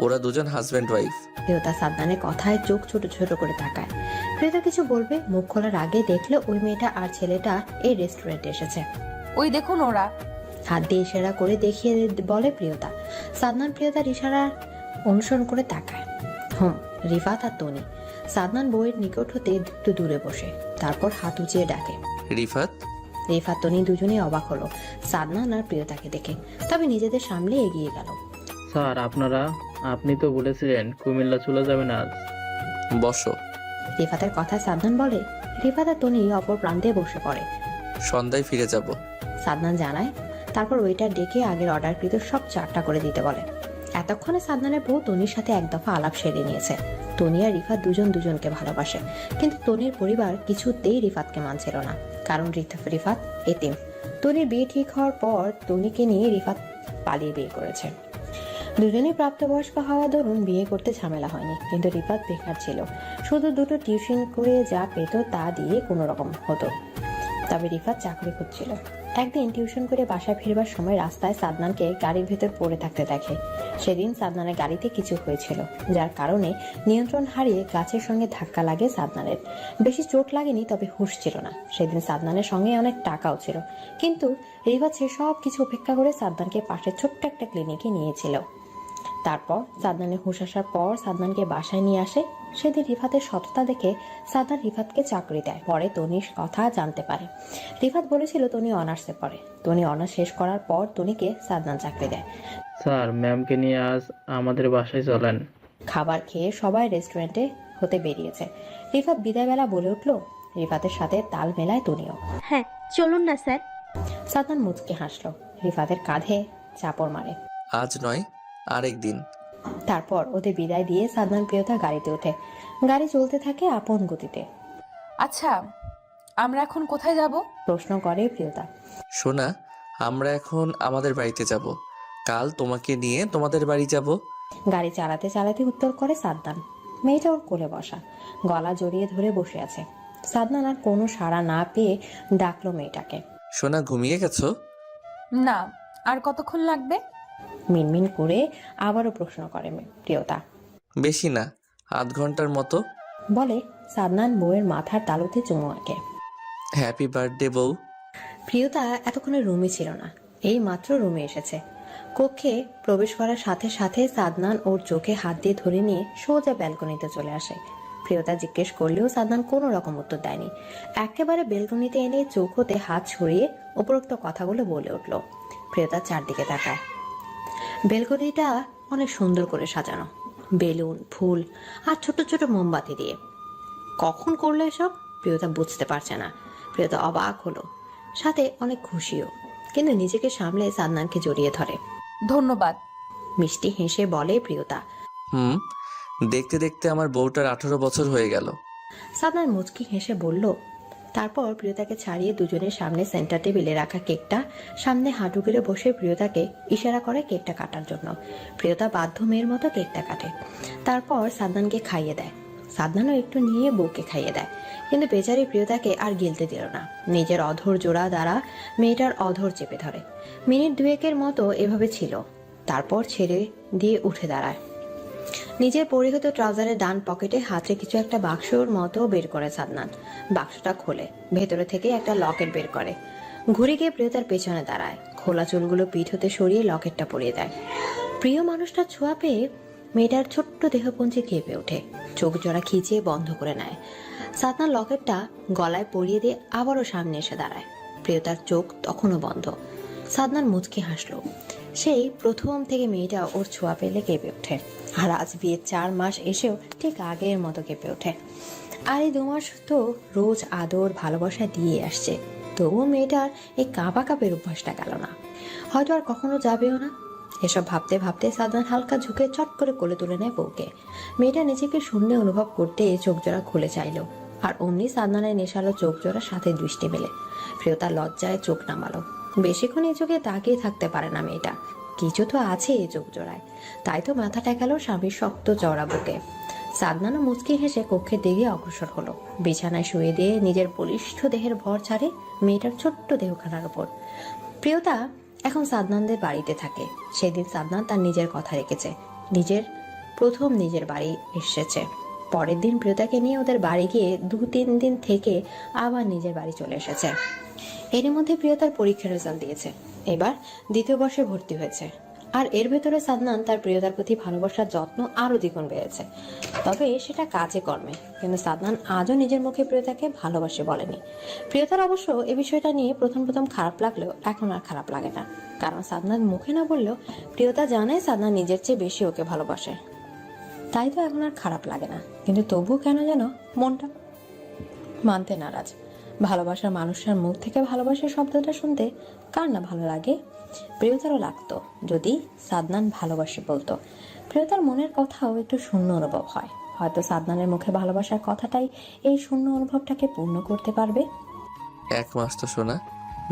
ওরা দুজন হাজব্যান্ড ওয়াইফ। প্রিয়তা সাদনানের কথায় চোখ ছোট ছোট করে তাকায়। প্রিয়তা কিছু বলবে, মুখ খোলার আগে দেখলে ওই মেয়েটা আর ছেলেটা এই রেস্টুরেন্টে এসেছে। ওই দেখুন ওরা। হাত দিয়ে ইশারা করে দেখিয়ে বলে প্রিয়তা। সাদনান প্রিয়তার ইশারা অনুসরণ করে তাকায়। রিফাত আর তনি। সাদনান বউয়ের নিকট হতে একটু দূরে বসে, তারপর হাত উঁচিয়ে ডাকে, রিফাত। রিফাত তনি দুজনেই অবাক হলো সাদনান আর প্রিয়তাকে দেখে, তবে নিজেদের সামনে এগিয়ে গেল। স্যার আপনি তো বলেছিলেন কুমিল্লা চলে যাবেন আজ। বসো। রিফাতের কথা সাদনান বলে। রিফাত আর তনি অপর প্রান্তে বসে পড়ে। সন্ধ্যায় ফিরে যাব। সাদনান জানায়। তারপর ওয়েটার ডেকে আগের অর্ডারকৃত সব চারটা করে দিতে বলে। এতক্ষণে সাদনানের বউ তনির সাথে এক দফা আলাপ সেরে নিয়েছে। তনি আর রিফাত দুজন দুজনকে ভালোবাসে, কিন্তু তনির পরিবার কিছুতেই রিফাতকে মানছিল না, কারণ রিফাত এতিম। তনির বিয়ে ঠিক হওয়ার পর তনিকে নিয়ে রিফাত পালিয়ে বিয়ে করেছে। দুজনেই প্রাপ্তবয়স্ক হওয়া দরুন বিয়ে করতে ঝামেলা হয়নি, কিন্তু রিফাত বেকার ছিল। শুধু দুটো টিউশন করে যা পেত তা দিয়ে কোনো রকম হতো। তবে রিফাত চাকরি খুঁজছিল। একদিন টিউশন করে বাসায় ফিরবার সময় রাস্তায় সাদনানকে গাড়ির ভেতর পড়ে থাকতে দেখে। সেদিন সাদনানের গাড়িতে কিছু হয়েছিল, যার কারণে নিয়ন্ত্রণ হারিয়ে গাছের সঙ্গে ধাক্কা লাগে সাদনানের। বেশি চোট লাগেনি, তবে হুঁশ ছিল না। সেদিন সাদনানের সঙ্গে অনেক টাকাও ছিল, কিন্তু রিফাত সব কিছু উপেক্ষা করে সাদনানকে পাশে ছোট্ট একটা ক্লিনিকে নিয়েছিল। তারপর সাদনানের হুঁশ আসার পর সাদনানকে বাসায় নিয়ে আসে। সেদিন রিফাতের সততা দেখে সাদনান রিফাতকে চাকরি দেয়। পরে তনির কথা জানতে পারে। রিফাত বলেছিল তনি অনার্সে পড়ে। তনি অনার্স শেষ করার পর তনিকে সাদনান চাকরি দেয়। স্যার ম্যামকে নিয়ে আজ আমাদের বাসায় চলেন। খাবার খেয়ে সবাই রেস্টুরেন্টে হতে বেরিয়েছে। রিফাত বিদায়বেলা বলে উঠল। রিফাতের সাথে তাল মেলায় তনিও। হ্যাঁ, চলুন না স্যার। সাদনান মুচকে হাসলো, রিফাতের কাঁধে চাপড় মারে। আজ নয়, আরেক দিন। তারপর ওদের বিদায় দিয়ে সাদনান প্রিয়তা গাড়িতে ওঠে। গাড়ি চলতে থাকে আপন গতিতে। আচ্ছা, আমরা এখন কোথায় যাব? প্রশ্ন করে প্রিয়তা। শোনা, আমরা এখন আমাদের বাড়িতে যাব। কাল তোমাকে নিয়ে তোমাদের বাড়ি যাব। গাড়ি চালাতে চালাতে উত্তর করে সাদনান। মেয়েটা ওর কোলে বসা, গলা জড়িয়ে ধরে বসে আছে। সাদনান আর কোনো সাড়া না পেয়ে ডাকলো মেয়েটাকে। শোনা, ঘুমিয়ে গেছো? না, আর কতক্ষণ লাগবে? মিনমিন করে আবারও প্রশ্ন করে প্রিয়তা। বেশি না, আধ ঘন্টার মতো। বলে সাদনান বউয়ের মাথার তালুতে চুমু আঁকে। হ্যাপি বার্থডে বউ। প্রিয়তা এতক্ষণে রুমে ছিল না, এই মাত্র রুমে এসেছে। কক্ষে প্রবেশ করার সাথে সাথে সাদনান ওর চোখে হাত দিয়ে ধরে নিয়ে সোজা ব্যালকনিতে চলে আসে। প্রিয়তা জিজ্ঞেস করলেও সাদনান কোনো রকম উত্তর দেয়নি। একেবারে বেলকনিতে এনে চোখ হতে হাত ছড়িয়ে উপরোক্ত কথাগুলো বলে উঠল। প্রিয়তা চারদিকে তাকায়। বেলকনিটা অনেক সুন্দর করে সাজানো, বেলুন, ফুল আর ছোট ছোট মোমবাতি দিয়ে। কখন করলো এসব প্রিয়তা বুঝতে পারছে না। প্রিয়তা অবাক হলো, সাথে অনেক খুশিও, কিন্তু নিজেকে সামলে সাদনানকে জড়িয়ে ধরে। ধন্যবাদ, মিষ্টি হেসে বলে প্রিয়তা। দেখতে দেখতে আমার বউটার 18 বছর হয়ে গেল। সাদনান মুচকি হেসে বলল, তারপর প্রিয়তাকে ছাড়িয়ে দুজনের সামনে সেন্টার টেবিলে রাখা কেকটা সামনে হাঁটু গেড়ে বসে প্রিয়তাকে ইশারা করে কেকটা কাটার জন্য। প্রিয়তা বাধ্য মেয়ের মতো কেকটা কাটে, তারপর সাদনানকে খাইয়ে দেয়। সাদনানও একটু নিয়ে বউকে খাইয়ে দেয়, কিন্তু বেচারি প্রিয়তাকে আর গিলতে দিল না। নিজের অধর জোড়া দ্বারা মেয়েটার অধর চেপে ধরে। মিনিট দুয়েকের মতো এভাবে ছিল, তারপর ছেড়ে দিয়ে উঠে দাঁড়ায়। নিজের পরিহিত ট্রাউজারের ডান পকেটে হাতে কিছু একটা বাক্সর মতো বের করে সাদনান। বাক্সটা খোলে, ভেতরে থেকে একটা লকেট বের করে। ঘুরে গিয়ে প্রিয়তার পেছনে দাঁড়ায়, খোলা চুলগুলো পিঠ হতে সরিয়ে লকেটটা পরিয়ে দেয়। প্রিয় মানুষটার ছোঁয়া পেয়ে মেয়েটার ছোট্ট দেহপঞ্জি কেঁপে ওঠে, চোখ জোড়া খিচিয়ে বন্ধ করে নেয়। সাদনান লকেটটা গলায় পরিয়ে দিয়ে আবারও সামনে এসে দাঁড়ায়। প্রিয়তার চোখ তখনও বন্ধ। সাদনান মুচকি হাসলো। সেই প্রথম থেকে মেয়েটা ওর ছোঁয়া পেলে কেঁপে ওঠে, আর আজ বিয়ের 4 মাস এসেও ঠিক আগের মতো কেঁপে ওঠে। আর এই 2 মাস তো রোজ আদর ভালোবাসা দিয়ে আসছে, তবুও মেয়েটার এই কাঁপা কাপের অভ্যাসটা গেল না, হয়তো আর কখনো যাবেও না। এসব ভাবতে ভাবতে সাদনান হালকা ঝুঁকে চট করে কোলে তুলে নেয় বউকে। মেয়েটা নিজেকে শূন্য অনুভব করতে চোখ জোড়া খুলে চাইলো, আর অমনি সাদনানের নেশালো চোখ জোড়া সাথে দৃষ্টি মেলে। প্রিয়তা লজ্জায় চোখ নামালো। বেশিক্ষণ এই চোখে তাকিয়ে থাকতে পারে না মেয়েটা, কিছু তো আছে এই চোখ জোড়ায়। তাই তো মাথা টেকালো স্বামীর শক্ত চওড়া বুকে। সাদনানও মুচকি হেসে কক্ষের দিকে অগ্রসর হলো, বিছানায় শুয়ে দিয়ে নিজের বলিষ্ঠ দেহের ভর ছাড়ে মেয়েটার ছোট্ট দেহখানার উপর। প্রিয়তা এখন সাদনানদের বাড়িতে থাকে। সেদিন সাদনান তার নিজের কথা রেখেছে, প্রথম নিজের বাড়ি এসেছে। পরের দিন প্রিয়তাকে নিয়ে ওদের বাড়ি গিয়ে 2-3 দিন থেকে আবার নিজের বাড়ি চলে এসেছে। এর মধ্যে প্রিয়তার পরীক্ষার রেজাল্ট দিয়েছে, এবার 2য় বর্ষে ভর্তি হয়েছে। আর এর ভেতরে সাদনান তার প্রিয়তার প্রতি ভালোবাসার যত্ন আরো দ্বিগুণ বেড়েছে। তবে সেটা কাজে কর্মে, কিন্তু সাদনান আজও নিজের মুখে প্রিয়তাকে ভালোবাসে বলেনি। প্রিয়তার অবশ্য এ বিষয়টা নিয়ে প্রথম খারাপ লাগলেও এখন আর খারাপ লাগে না, কারণ সাদনান মুখে না বললেও প্রিয়তা জানে সাদনান নিজের চেয়ে বেশি ওকে ভালোবাসে। তাই তো এখন আর খারাপ লাগে না, কিন্তু তবুও কেন যেন মনটা মানতে নারাজ। ভালোবাসার মানুষের মুখ থেকে ভালোবাসার শব্দটা শুনতে কার না ভালো লাগে। প্রিয়তারও লাগতো যদি সাদনান ভালোবাসে বলতো। প্রিয়তার মনের কথাও একটু শূন্য অনুভব হয়, হয়তো সাদনানের মুখে ভালোবাসার কথাটাই এই শূন্য অনুভবটাকে পূর্ণ করতে পারবে। 1 মাস তো শোনা,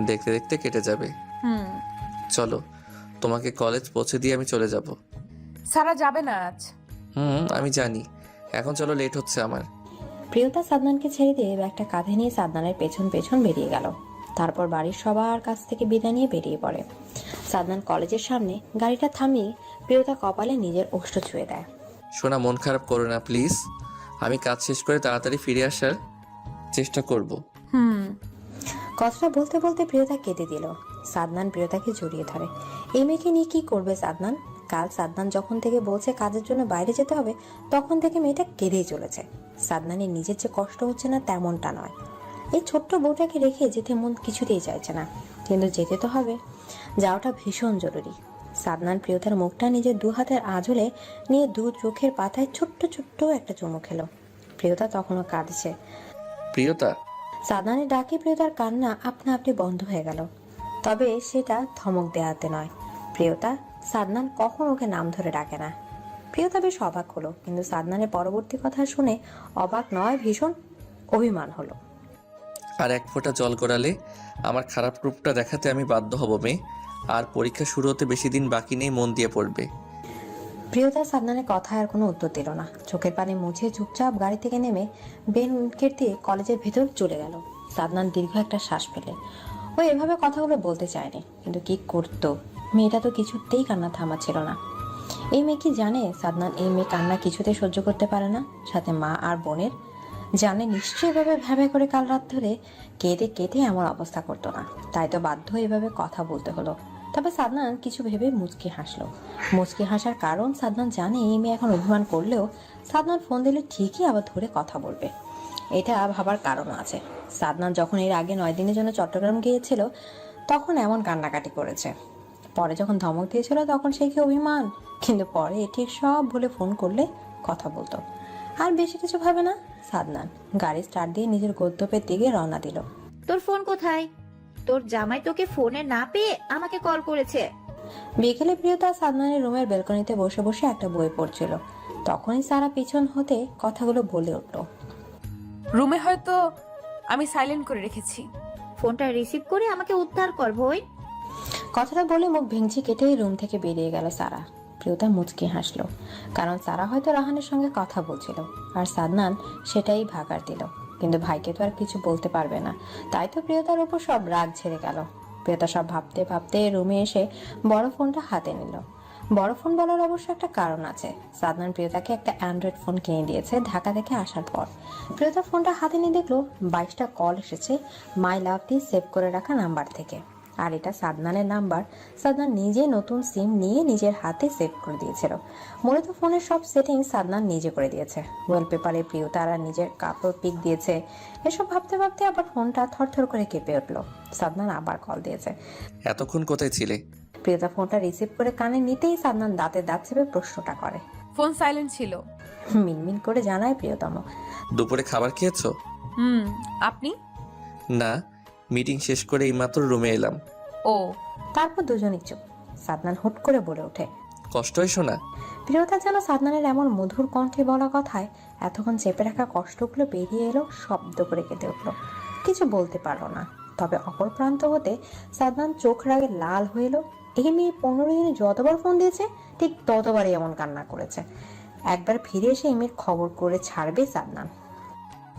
দেখতে দেখতে কেটে যাবে। চলো, তোমাকে কলেজ পৌঁছে দিয়ে আমি চলে যাব। সারা যাবে না আজ। আমি জানি, এখন চলো, লেট হচ্ছে আমার। প্রিয়তা সাদনানকে ছেড়ে দিয়ে ব্যাগটা কাঁধে নিয়ে সাদনানের পেছন পেছন বেরিয়ে গেল। তারপর বাড়ির সবার কাছ থেকে বিদায় নিয়ে বেরিয়ে পড়ে। সাদনান কলেজের সামনে গাড়িটা থামিয়ে প্রিয়তা কপালে নিজের ওষ্ঠ ছুঁয়ে দেয়। শোনা, মন খারাপ করো না প্লিজ, আমি কাজ শেষ করে তাড়াতাড়ি ফিরে আসার চেষ্টা করব। কথাটা বলতে বলতে প্রিয়তা কেঁদে দিল। সাদনান প্রিয়তাকে জড়িয়ে ধরে। এই মেয়েকে নিয়ে কি করবে সাদনান? কাল সাদনান যখন থেকে বলছে কাজের জন্য বাইরে যেতে হবে, তখন থেকে মেয়েটা কেঁদেই চলেছে। সাদনানের নিজের যে কষ্ট হচ্ছে না তেমনটা নয়, এই ছোট্ট বউটাকে রেখে যেতে মন কিছুতেই চাইছে না, কিন্তু যেতে তো হবে, যাওয়াটা ভীষণ জরুরি। সাদনান প্রিয়তার মুখটা নিজের 2 হাতের আঁচলে নিয়ে 2 চোখের পাতায় ছোট্ট ছোট্ট একটা চুমু খেলো। প্রিয়তা তখনও কাঁদছে। প্রিয়তা! সাদনানের ডাকে প্রিয়তার কান্না আপনা আপনি বন্ধ হয়ে গেল, তবে সেটা ধমক দেওয়াতে নয়। প্রিয়তা, সাদনান কখন ওকে নাম ধরে ডাকে না। প্রিয়তা বেশ অবাক হলো, কিন্তু সাদনানের পরবর্তী কথা শুনে অবাক নয়, ভীষণ অভিমান হলো। আর 1 ফোঁটা জল গড়ালে আমার খারাপ রূপটা দেখাতে আমি বাধ্য হব মেয়ে। আর পরীক্ষা শুরু হতে বেশি দিন বাকি নেই, মন দিয়ে পড়বে। প্রিয়তা সাদনানের কথায় আর কোনো উত্তর দিল না। চোখের পানি মুছে চুপচাপ গাড়ি থেকে নেমে বেনকেট দিয়ে কলেজের ভেতর চলে গেল। সাদনান দীর্ঘ একটা শ্বাস ফেলে। ও এভাবে কথাগুলো বলতে চায়নি, কিন্তু কি করতো, মেয়েটা তো কিছুতেই কান্না থামাচ্ছিল না। এই মেয়ে কি জানে সাদনান এই মেয়ে কান্না কিছুতে সহ্য করতে পারে না, সাথে মা আর বোনের জানে নিশ্চয়ই এভাবে ভেবে করে কাল রাত ধরে কেঁদে কেটে এমন অবস্থা করতো না, তাই তো বাধ্য এভাবে কথা বলতে হলো। তবে সাদনান কিছু ভেবে মুচকি হাসলো। মুচকি হাসার কারণ সাদনান জানে এই মেয়ে এখন অভিমান করলেও সাদনান ফোন দিলে ঠিকই আবার ধরে কথা বলবে, এটা ভাবার কারণ আছে। সাদনান যখন এর আগে 9 দিনের জন্য চট্টগ্রাম গিয়েছিল তখন এমন কান্নাকাটি করেছে, পরে যখন ধমক দিয়েছিল তখন সে কি অভিমান, কিন্তু পরে ঠিক সব ভুলে ফোন করলে কথা বলতো। আর বেশি কিছু ভাবে না সাদনান। গাড়ি স্টার্ট দিয়ে নিজের গন্তব্যের দিকে রওনা দিল। তোর ফোন কোথায়? তোর জামাই তোকে ফোনে না পেয়ে আমাকে কল করেছে। বিকেলে প্রিয়তা সাদনানের রুমের বেলকনিতে বসে বসে একটা বই পড়ছিল, তখনই সারা পিছন হতে কথাগুলো বলে উঠল। রুমে হয়তো আমি সাইলেন্ট করে রেখেছি। ফোনটা রিসিভ করে আমাকে উদ্ধার কর ভই। কথাটা বলে মুখ ভেঙচি কেটেই রুম থেকে বেরিয়ে গেল সারা। প্রিয়তা মুচকি হাসলো, কারণ সারা হয়তো রাহানের সঙ্গে কথা বলছিল আর সাদনান সেটাই ভাগার দিল। কিন্তু ভাইকে তো আর কিছু বলতে পারবে না, তাই তো প্রিয়তার উপর সব রাগ ঝেড়ে গেল। প্রিয়তা সব ভাবতে ভাবতে রুমে এসে বড় ফোনটা হাতে নিল। বড় ফোন বলার অবশ্য একটা কারণ আছে। সাদনান প্রিয়তাকে একটা অ্যান্ড্রয়েড ফোন কিনে দিয়েছে ঢাকা থেকে আসার পর। প্রিয়তা ফোনটা হাতে নিয়ে দেখলো 22টা কল এসেছে মাই লাভ দিয়ে সেভ করে রাখা নাম্বার থেকে। আর এটা সাদনানের নাম্বার। সাদনান নিজে নতুন সিম নিয়ে নিজের হাতে সেভ করে দিয়েছিল। মূলত ফোনের সব সেটিং সাদনান নিজে করে দিয়েছে। ওয়ালপেপারে প্রিয়তারা নিজের কাপড় পিক দিয়েছে। এসব ভাবতে ভাবতে আবার ফোনটা থরথর করে কেঁপে উঠলো। সাদনান আবার কল দিয়েছে। এতক্ষণ কোথায় ছিলে? প্রিয়তা ফোনটা রিসিভ করে কানে নিতেই সাদনান দাঁতে দাঁত চেপে প্রশ্নটা করে। ফোন সাইলেন্ট ছিল। মিনমিন করে জানায় প্রিয়তম। দুপুরে খাবার খেয়েছো? আপনি? না, মিটিং শেষ করে এইমাত্র রুমে এলাম। ও। তারপর দুজনই চুপ। সাদনান হুট করে বলে ওঠে, কষ্ট হইছো না? প্রিয়তা যেন সাদনানের এমন মধুর কণ্ঠে বলা কথায় এতক্ষণ চেপে রাখা কষ্টগুলো বেরিয়ে এলো, শব্দ করে কেঁদে উঠলো। কিছু বলতে পারলো না। তবে অপর প্রান্ত হতে সাদনান চোখ রাগে লাল হয়ে এলো। এই মেয়ে 15 দিনে যতবার ফোন দিয়েছে ঠিক ততবারই এমন কান্না করেছে। একবার ফিরে এসে এই মেয়ের খবর করে ছাড়বে সাদনান।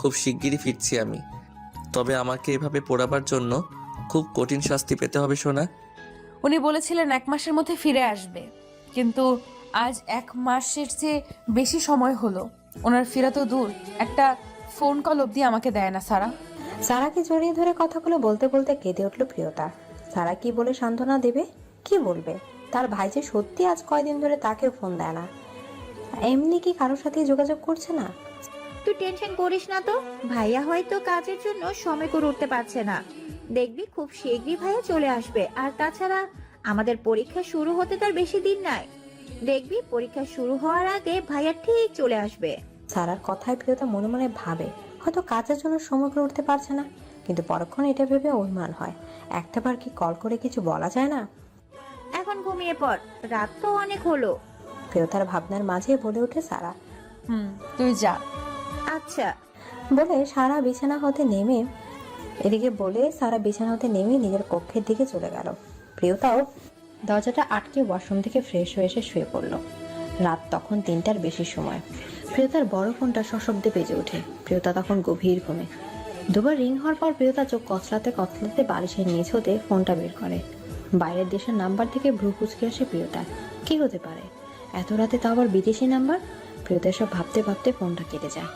খুব শিগগিরই ফিরছি আমি, তবে আমাকে এভাবে পোড়াবার জন্য খুব কঠিন শাস্তি পেতে হবে সোনা। উনি বলেছিলেন 1 মাসের মধ্যে ফিরে আসবে, কিন্তু আজ 1 মাসের চেয়ে বেশি সময় হলো। ওনার ফেরা তো দূর, একটা ফোন কল অবধি আমাকে দেয় না সারা। সারাকে জড়িয়ে ধরে কথাগুলো বলতে বলতে কেঁদে উঠল প্রিয়তা। সারা কি বলে সান্ত্বনা দেবে? কি বলবে? তার ভাই যে সত্যি আজ কয়দিন ধরে তাকে ফোন দেয় না। এমনি কি কারোর সাথে যোগাযোগ করছে না? তুই টেনশন করিস না তো, ভাইয়া হয়তো কাজের জন্য সময় করে উঠতে পারছে না। দেখবি খুব শীঘ্রই ভাইয়া চলে আসবে। আর তাছাড়া আমাদের পরীক্ষা শুরু হতে তার বেশি দিন নাই। দেখবি পরীক্ষা শুরু হওয়ার আগে ভাইয়া ঠিক চলে আসবে। সারার কথায় প্রিয়তা মনে মনে ভাবে হয়তো কাজের জন্য সময় করে উঠতে পারছে না, কিন্তু পরক্ষণ এটা ভেবে অভিমান হয়। একটাবার কি কল করে কিছু বলা যায় না? এখন ঘুমিয়ে পড়, রাত তো অনেক হলো। প্রিয়তার ভাবনার মাঝে বলে ওঠে সারা। তুই যা। আচ্ছা। বলে সারা বিছানা হতে নেমে নিজের কক্ষের দিকে চলে গেল। প্রিয়তাও দরজাটা আটকে ওয়াশরুম থেকে ফ্রেশ হয়ে এসে শুয়ে পড়ল। রাত তখন 3টার বেশি সময়। প্রিয়তার বড় ফোনটা সশব্দে বেজে ওঠে। প্রিয়তা তখন গভীর ঘুমে। দুবার রিং হওয়ার পর প্রিয়তা চোখ কচলাতে কচলাতে বালিশের নিচ হতে ফোনটা বের করে। বাইরের দেশের নাম্বার থেকে ভ্রু কুচকে আসে প্রিয়তা। কি হতে পারে এত রাতে, তাও আবার বিদেশি নাম্বার? প্রিয়তা সব ভাবতে ভাবতে ফোনটা কেটে যায়।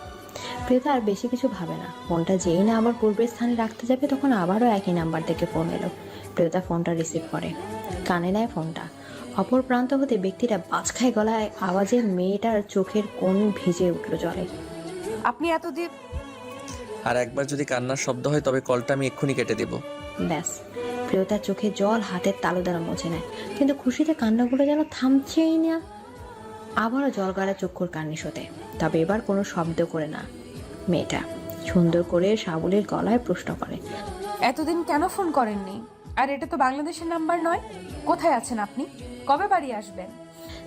প্রিয়তা আর বেশি কিছু ভাবে না। ফোনটা যেই না আবার পূর্বের স্থানে রাখতে যাবে তখন আবারও একই নাম্বার থেকে ফোন এলো। প্রিয়তা ফোনটা রিসিভ করে, কানে নেয় ফোনটা। অপর প্রান্ত হতে ব্যক্তিটা বাজখায় গলায় আওয়াজে মেয়েটার চোখের কোণ ভিজে উঠল জলে। আপনি এতদিন। আর একবার যদি কান্নার শব্দ হয় তবে কলটা আমি এক্ষুনি কেটে দেব। ব্যাস, প্রিয়তার চোখে জল হাতের তালু দ্বারা মুছে নেয়, কিন্তু খুশিতে কান্নাগুলো যেন থামছেই না। আবারও জল গাড়া চক্ষুর কান্নিসতে। তবে এবার কোনো শব্দ করে না। মেয়েটা সুন্দর করে সাবলীল গলায় প্রশ্ন করে, এতদিন কেন ফোন করেননি? আর এটা তো বাংলাদেশের নাম্বার নয়। কোথায় আছেন আপনি? কবে বাড়ি আসবেন?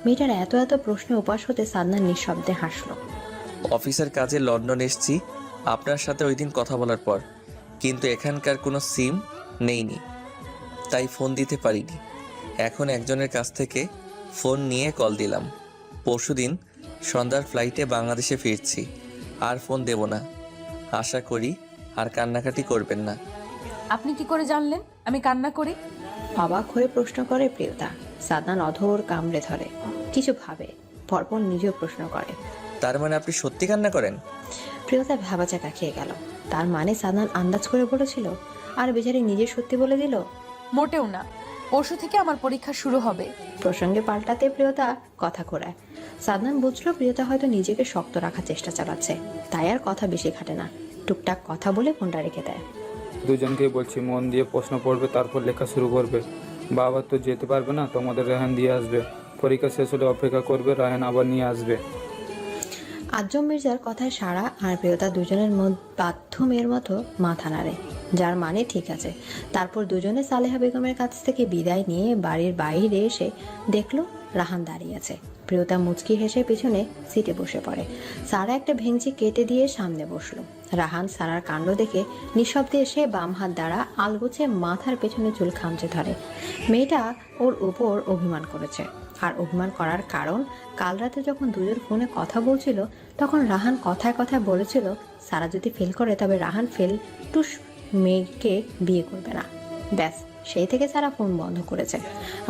মেয়েটার এত এত প্রশ্নে উপাস হতে সাদনান নিঃশব্দে হাসলো। অফিসের কাজে লন্ডন এসেছি আপনার সাথে ওই দিন কথা বলার পর, কিন্তু এখানকার কোনো সিম নেইনি, তাই ফোন দিতে পারিনি। এখন একজনের কাছ থেকে ফোন নিয়ে কল দিলাম। পরশুদিন সন্ধ্যার ফ্লাইটে বাংলাদেশে ফিরছি। আর ফোন দেব না। আশা করি আর কান্নাকাটি করবেন না। আপনি কি করে জানলেন আমি কান্না করি? অবাক হয়ে প্রশ্ন করে প্রিয়তা। সাদনান অধর কামড়ে ধরে, কিছু ভাবে, পরপর নিজেও প্রশ্ন করে, তার মানে আপনি সত্যি কান্না করেন? প্রিয়তা ভ্যাবাচাকা খেয়ে গেল। তার মানে সাদনান আন্দাজ করে বলেছিল আর বেচারি নিজে সত্যি বলে দিল? মোটেও না। পরশু থেকে আমার পরীক্ষা শুরু হবে। প্রসঙ্গে পাল্টাতে প্রিয়তা কথা ঘোরায়। সাদনান বুঝলো প্রিয়তা হয়তো নিজেকে শক্ত রাখার চেষ্টা চালাচ্ছে, তাই আর কথা বেশি খাটে না। টুকটাক কথা বলে ফোনটা রেখে দেয়। দুজনকেই বলছি মন দিয়ে প্রশ্ন পড়বে, তারপর লেখা শুরু করবে। বাবা তো যেতে পারবে না, তোমাদের রায়হান দিয়ে আসবে। পরীক্ষা শেষ হলে অপেক্ষা করবে, রায়হান আবার নিয়ে আসবে। আজম মির্জার কথায় সারা আর প্রিয়তা দুজনের বাধ্য মেয়ের মতো মাথা নাড়ে, যার মানে ঠিক আছে। তারপর দুজনে সালেহা বেগমের কাছ থেকে বিদায় নিয়ে বাড়ির বাইরে এসে দেখলো রাহান দাঁড়িয়ে আছে। প্রিয়তা মুচকি হেসে পিছনে সিটে বসে পড়ে। সারা একটা ভেঙচি কেটে দিয়ে সামনে বসলো। রাহান সারার কাণ্ড দেখে নিঃশব্দে এসে বাম হাত দ্বারা আলগোছে মাথার পেছনে চুল খামচে ধরে। মেয়েটা ওর উপর অভিমান করেছে, আর অভিমান করার কারণ কাল রাতে যখন দুজন ফোনে কথা বলছিল তখন রাহান কথায় কথায় বলেছিল সারা যদি ফেল করে তবে রাহান ফেল টুস মেয়েকে বিয়ে করবে না। ব্যাস, সেই থেকে সারা ফোন বন্ধ করেছে,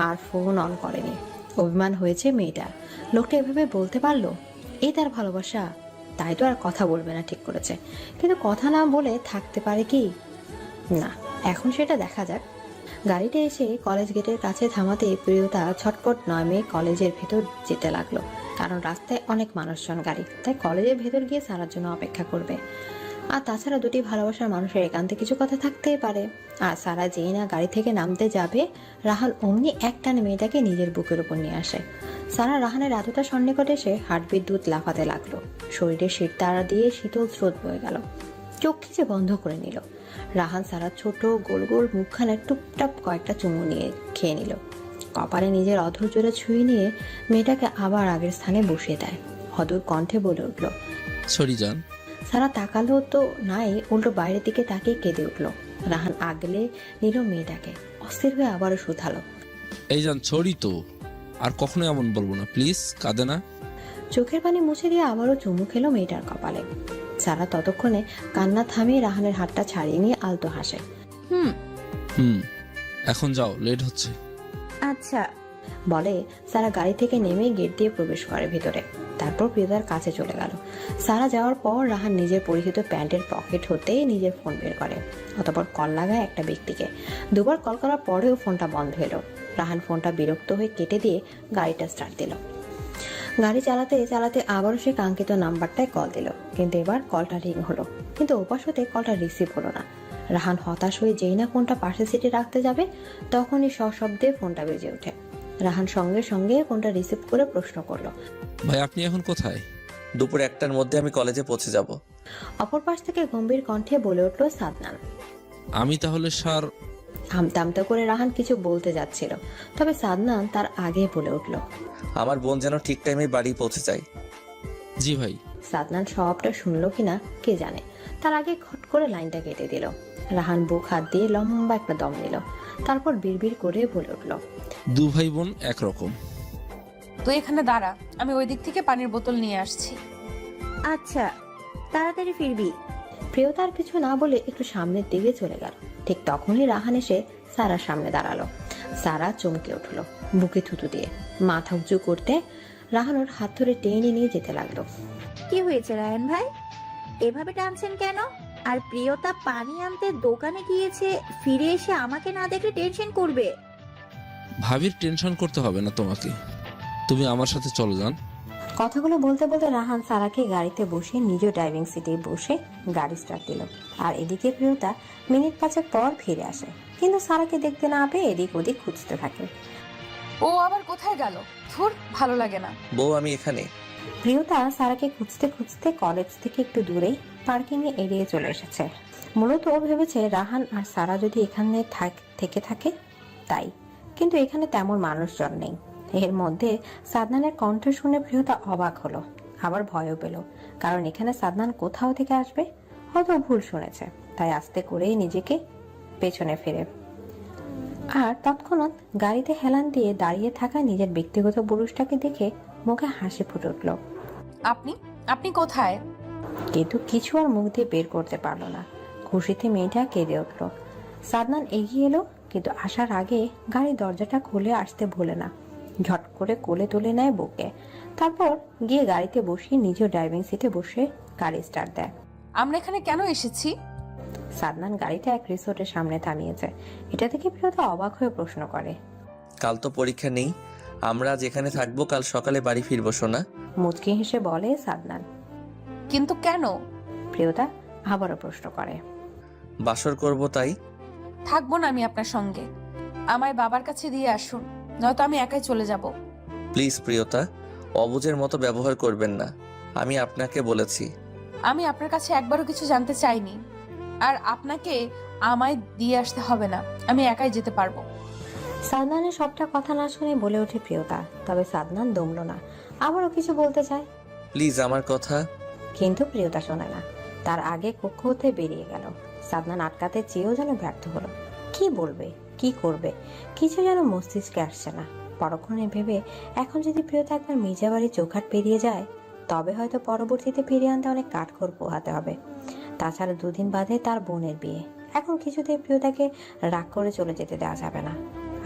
আর ফোন অন করেনি। অভিমান হয়েছে মেয়েটা। লোকটা এভাবে বলতে পারলো, এই তার ভালোবাসা? তাই তো আর কথা বলবে না ঠিক করেছে। কিন্তু কথা না বলে থাকতে পারে কি না, এখন সেটা দেখা যাক। গাড়িটা এসে কলেজ গেটের কাছে থামাতে প্রিয়তা ছটপট নামে কলেজের ভেতর যেতে লাগলো। কারণ রাস্তায় অনেক মানুষজন, গাড়ি, তাই কলেজের ভেতর গিয়ে সারার জন্য অপেক্ষা করবে। আর তাছাড়া দুটি ভালোবাসার মানুষের একান্তে কিছু কথা থাকতেই পারে। আর সারা যেই না গাড়ি থেকে নামতে যাবে, রাহান অমনি একটানে মেয়েটাকে নিজের বুকের উপর নিয়ে আসে। সারা রাহানের এতটা সন্নিকটে এসে হার্টবিট দুধ লাফাতে লাগলো। শরীরে শীত তারা দিয়ে শীতল স্রোত বয়ে গেল। চোখ খিচে বন্ধ করে নিল। রাহান সারা ছোট গোল গোল মুখখানে টুপটাপ কয়েকটা চুমু নিয়ে খেয়ে নিল। কপালে নিজের অধর জোরে ছুঁয়ে নিয়ে মেয়েটাকে আবার আগের স্থানে বসিয়ে দেয়। অদূর কণ্ঠে বলে উঠল, সরি জান। সারা তাকালো তো নাই, উল্টো বাইরের দিকে তাকিয়ে কেঁদে উঠল। রাহান আগলে নিল মেয়েটাকে, অস্থির হয়ে আবারও শুধালো, এই জান সরি তো, আর কখনো এমন বলবো না, প্লিজ, কাঁদে না। চোখের পানি মুছে দিয়ে আবারও চুমু খেলো মেয়েটার কপালে। সারা ততক্ষণে কান্না থামিয়ে রাহানের হাতটা ছাড়িয়ে নিয়ে আলতো হাসে। এখন যাও, লেট হচ্ছে। আচ্ছা। বলে সারা গাড়ি থেকে নেমে গেট দিয়ে প্রবেশ করে ভিতরে। তারপর প্রিয়তার কাছে চলে গেল। সারা যাওয়ার পর রাহান নিজের পরিহিত প্যান্টের পকেট হতে নিজের ফোন বের করে। অতঃপর কল লাগায় একটা ব্যক্তিকে। দুবার কল করার পরেও ফোনটা বন্ধ এলো। রাহান ফোনটা বিরক্ত হয়ে কেটে দিয়ে গাড়িটা স্টার্ট দিল। গাড়ি চালাতে চালাতে আবারও সে কাঙ্ক্ষিত নাম্বারটায় কল দিল, কিন্তু এবার কলটা রিং হলো, কিন্তু ওপাশ হতে কলটা রিসিভ হলো না। রাহান হতাশ হয়ে যেই না ফোনটা পাশের সিটে রাখতে যাবে তখনই সশব্দে ফোনটা বেজে ওঠে। রাহান সঙ্গে সঙ্গে ফোনটা রিসিভ করে প্রশ্ন করলো, ভাই আপনি এখন কোথায়? দুপুর 1টার মধ্যে আমি কলেজে পৌঁছে যাব। অপর পাশ থেকে গম্ভীর কণ্ঠে বলে উঠল সাদনান। আমি তাহলে স্যার। আমতা আমতা করে রাহান কিছু বলতে যাচ্ছিল, তবে সাদনান তার আগে বলে উঠল, আমার বোন যেন ঠিক টাইমে বাড়ি পৌঁছে যায়। জি ভাই। সাদনান সবটা শুনলো কিনা কে জানে, তার আগে খট করে লাইনটা কেটে দিল। রাহান বুক হাত দিয়ে লম্বা একটা দম নিল, তারপর বিড়বিড় করে বলে উঠল, দু ভাই বোন একরকম। তুই এখানে দাঁড়া, আমি ওই দিক থেকে পানির বোতল নিয়ে আসছি। আচ্ছা, তাড়াতাড়ি ফিরবি। প্রিয়তার কিছু না বলে একটু সামনের দিকে চলে গেল। ঠিক তখনই রাহান এসে সারার সামনে দাঁড়ালো। সারা চমকে উঠলো, বুকে থুতু দিয়ে মাথা উঁচু করতে রাহান ওর হাত ধরে টেনে নিয়ে যেতে লাগলো। কি হয়েছে রায়ন ভাই, এভাবে টানছেন কেন? আর প্রিয়তা পানি আনতে দোকানে গিয়েছে, ফিরে এসে আমাকে না দেখলে টেনশন করবে। ভাবির টেনশন করতে হবে না তোমাকে, তুমি আমার সাথে চলো যান। কথাগুলো বলতে বলতে রাহান সারাকে গাড়িতে বসে নিজ ড্রাইভিং সিটে বসে গাড়ি স্টার্ট দিল। আর এদিকে প্রিয়তা মিনিট 5 পর ফিরে আসে, কিন্তু সারাকে দেখতে না পেয়ে এদিক ওদিক খুঁজতে থাকে। ও আবার কোথায় গেল? ধুর, ভালো লাগে না। বউ আমি এখানে। প্রিয়তা সারাকে খুঁজতে খুঁজতে কলেজ থেকে একটু দূরে পার্কিং এ এড়িয়ে চলে এসেছে। মূলত ও ভেবেছে রাহান আর সারা যদি এখানে থেকে থাকে তাই, কিন্তু এখানে তেমন মানুষজন নেই। এর মধ্যে সাদনানের কণ্ঠ শুনে প্রিয়তা অবাক হলো, আবার ভয়ও পেল, কারণ এখানে সাদনান কোথাও থেকে আসবে, হয়তো ভুল শুনেছে। তাই আস্তে করে নিজেকে পেছনে ফিরে আর তৎক্ষণাৎ গাড়িতে হেলান দিয়ে দাঁড়িয়ে থাকা নিজের ব্যক্তিগত পুরুষটাকে দেখে মুখে হাসি ফুটে উঠল। আপনি আপনি কোথায়? কিন্তু কিছু আর মুখ দিয়ে বের করতে পারলো না। খুশিতে মেয়েটা কেঁদে উঠল। সাদনান এগিয়ে এলো, কিন্তু আসার আগে গাড়ির দরজাটা খুলে আসতে ভুলে না, ঝট করে কোলে তুলে নেয় বুকে। তারপর গিয়ে গাড়িতে বসিয়ে নিজ ড্রাইভিং সিটে বসে গাড়ি স্টার্ট দেয়। আমরা এখানে কেন এসেছি? সাদনান গাড়িটা এক রিসোর্টের সামনে থামিয়েছে। এটা থেকে প্রিয়তা অবাক হয়ে প্রশ্ন করে, কাল তো পরীক্ষা নেই, আমরা যেখানে থাকবো কাল সকালে বাড়ি ফিরবো সোনা। মুচকি হেসে বলে সাদনান। কিন্তু কেন? প্রিয়তা আবারও প্রশ্ন করে। বাসর করব তাই। থাকবো না আমি আপনার সঙ্গে, আমায় বাবার কাছে দিয়ে আসুন, নয়তো আমি একাই চলে যাব। প্লিজ প্রিয়তা, অবুঝের মতো ব্যবহার করবেন না, আমি আপনাকে বলেছি। আমি আপনার কাছে একবারও কিছু জানতে চাইনি, আর আপনাকে আমায় দিয়ে আসতে হবে না, আমি একাই যেতে পারবো। সাদনানের সবটা কথা না শুনে বলে ওঠে প্রিয়তা। তবে সাদনান দমল না, আবারও কিছু বলতে চায়, প্লিজ আমার কথা। কিন্তু প্রিয়তা শোনে না। তার আগে কক্ষ হতে বেরিয়ে গেল। সাদনান আটকাতে চেয়েও যেন ব্যর্থ হলো। কি বলবে, কি করবে, কিছু যেন মস্তিষ্কে আসছে না। পরক্ষণে ভেবে এখন যদি প্রিয়তা একবার মির্জা বাড়ির চৌখাট পেরিয়ে যায়, তবে হয়তো পরবর্তীতে ফিরিয়ে আনতে অনেক কাঠখড় পোহাতে হবে। তাছাড়া 2 দিন বাদে তার বোনের বিয়ে। এখন কিছুতেই প্রিয়তাকে রাগ করে চলে যেতে দেওয়া যাবে না।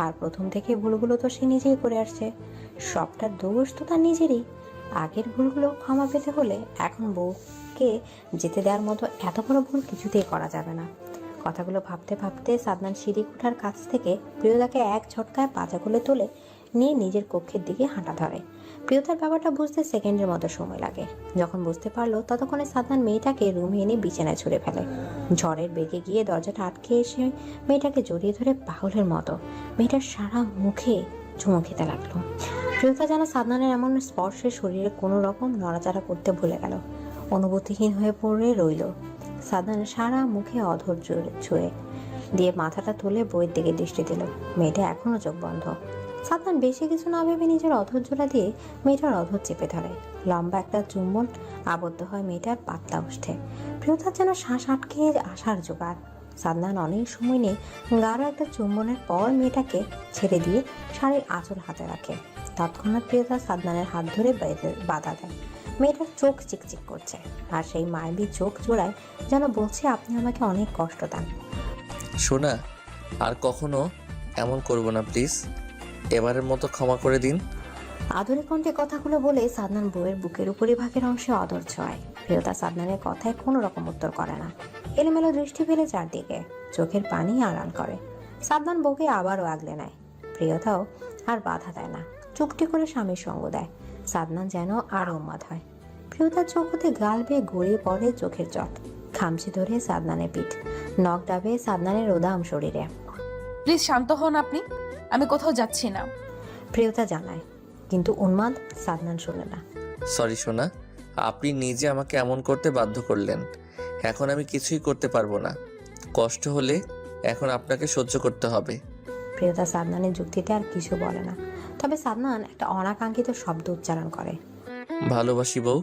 আর প্রথম থেকে ভুলগুলো তো সে নিজেই করে আসছে, সবটা দোষ তো তার নিজেরই। আগের ভুলগুলো ক্ষমা পেতে হলে এখন বউকে যেতে দেওয়ার মতো এত বড় ভুল কিছুতেই করা যাবে না। কথাগুলো ভাবতে ভাবতে সাদনান সিঁড়ি ওঠার কাছ থেকে প্রিয়তাকে এক ঝটকায় পাজা খুলে তুলে নিয়ে নিজের কক্ষের দিকে হাঁটা ধরে। প্রিয়তার ব্যাপারটা বুঝতে সেকেন্ডের মতো সময় লাগে। যখন বুঝতে পারলো ততক্ষণে সাদনান মেয়েটাকে রুমে এনে বিছানায় ছুঁড়ে ফেলে। ঝড়ের বেগে গিয়ে দরজাটা আটকে এসে মেয়েটাকে জড়িয়ে ধরে পাগলের মতো মেয়েটার সারা মুখে চুমু খেতে লাগলো। প্রিয়তা যেন সাদনানের এমন স্পর্শে শরীরে কোনো রকম নড়াচড়া করতে ভুলে গেল, অনুভূতিহীন হয়ে পড়ে রইল। সাদনান সারা মুখে অধর ছুঁয়ে দিয়ে মাথাটা তুলে বইয়ের দিকে দৃষ্টি দিল। মেয়েটা এখনো চোখ বন্ধ। সাদনান বেশি কিছু না ভেবে নিজের অধৈর্যটা দিয়ে মেয়েটার অধর চেপে ধরে। লম্বা একটা চুম্বন আবদ্ধ হয় মেয়েটার পাতলা ওষ্ঠে। প্রিয়তার যেন শ্বাস আটকে আসার জোগাড়। সাদনান অনেক সময় নিয়ে গাঢ় একটা চুম্বনের পর মেয়েটাকে ছেড়ে দিয়ে শাড়ির আঁচল হাতে রাখে। তৎক্ষণাৎ প্রিয়তা সাদনানের হাত ধরে বাধা দেয়। মেয়েটার চোখ চিকচিক করছে, আর সেই মায়াবী চোখ জোড়ায় যেন বলছে, আপনি আমাকে অনেক কষ্ট দেন। সোনা, আর কখনো এমন করব না প্লিজ, এবারের মতো ক্ষমা করে দিন। আদুরে কণ্ঠে কথাগুলো বলে সাদনান বউয়ের বুকের উপরিভাগের অংশে অধর ছোঁয়। প্রিয়তা সাদনানের কথায় কোনো রকম উত্তর করে না। এলোমেলো দৃষ্টি ফেলে চারদিকে, চোখের পানি আড়াল করে। সাদনান বউকে আবারও আগলে নেয়। প্রিয়তাও আর বাধা দেয় না, চুপটি করে স্বামীর সঙ্গ দেয়। সাদনান যেন আরও উন্মাদ হয়। প্রিয়তার চোখ হতে গাল বেয়ে গড়িয়ে পড়ে চোখের জল। খামচি ধরে সাদনানের পিঠ, নখ ডাবে সাদনানের রোদাম শরীরে। প্লিজ শান্ত হন আপনি, আমি কোথাও যাচ্ছি না। প্রিয়তা জানায়, কিন্তু উন্মাদ সাদনান শোনে না। সরি সোনা, আপনি নিজে আমাকে এমন করতে বাধ্য করলেন। এখন আমি কিছুই করতে পারবো না। কষ্ট হলে এখন আপনাকে সহ্য করতে হবে। প্রিয়তা সাদনানের যুক্তিতে আর কিছু বলে না। তবে সাদনান একটা অনাকাঙ্ক্ষিত শব্দ উচ্চারণ করে, ভালোবাসি বউ।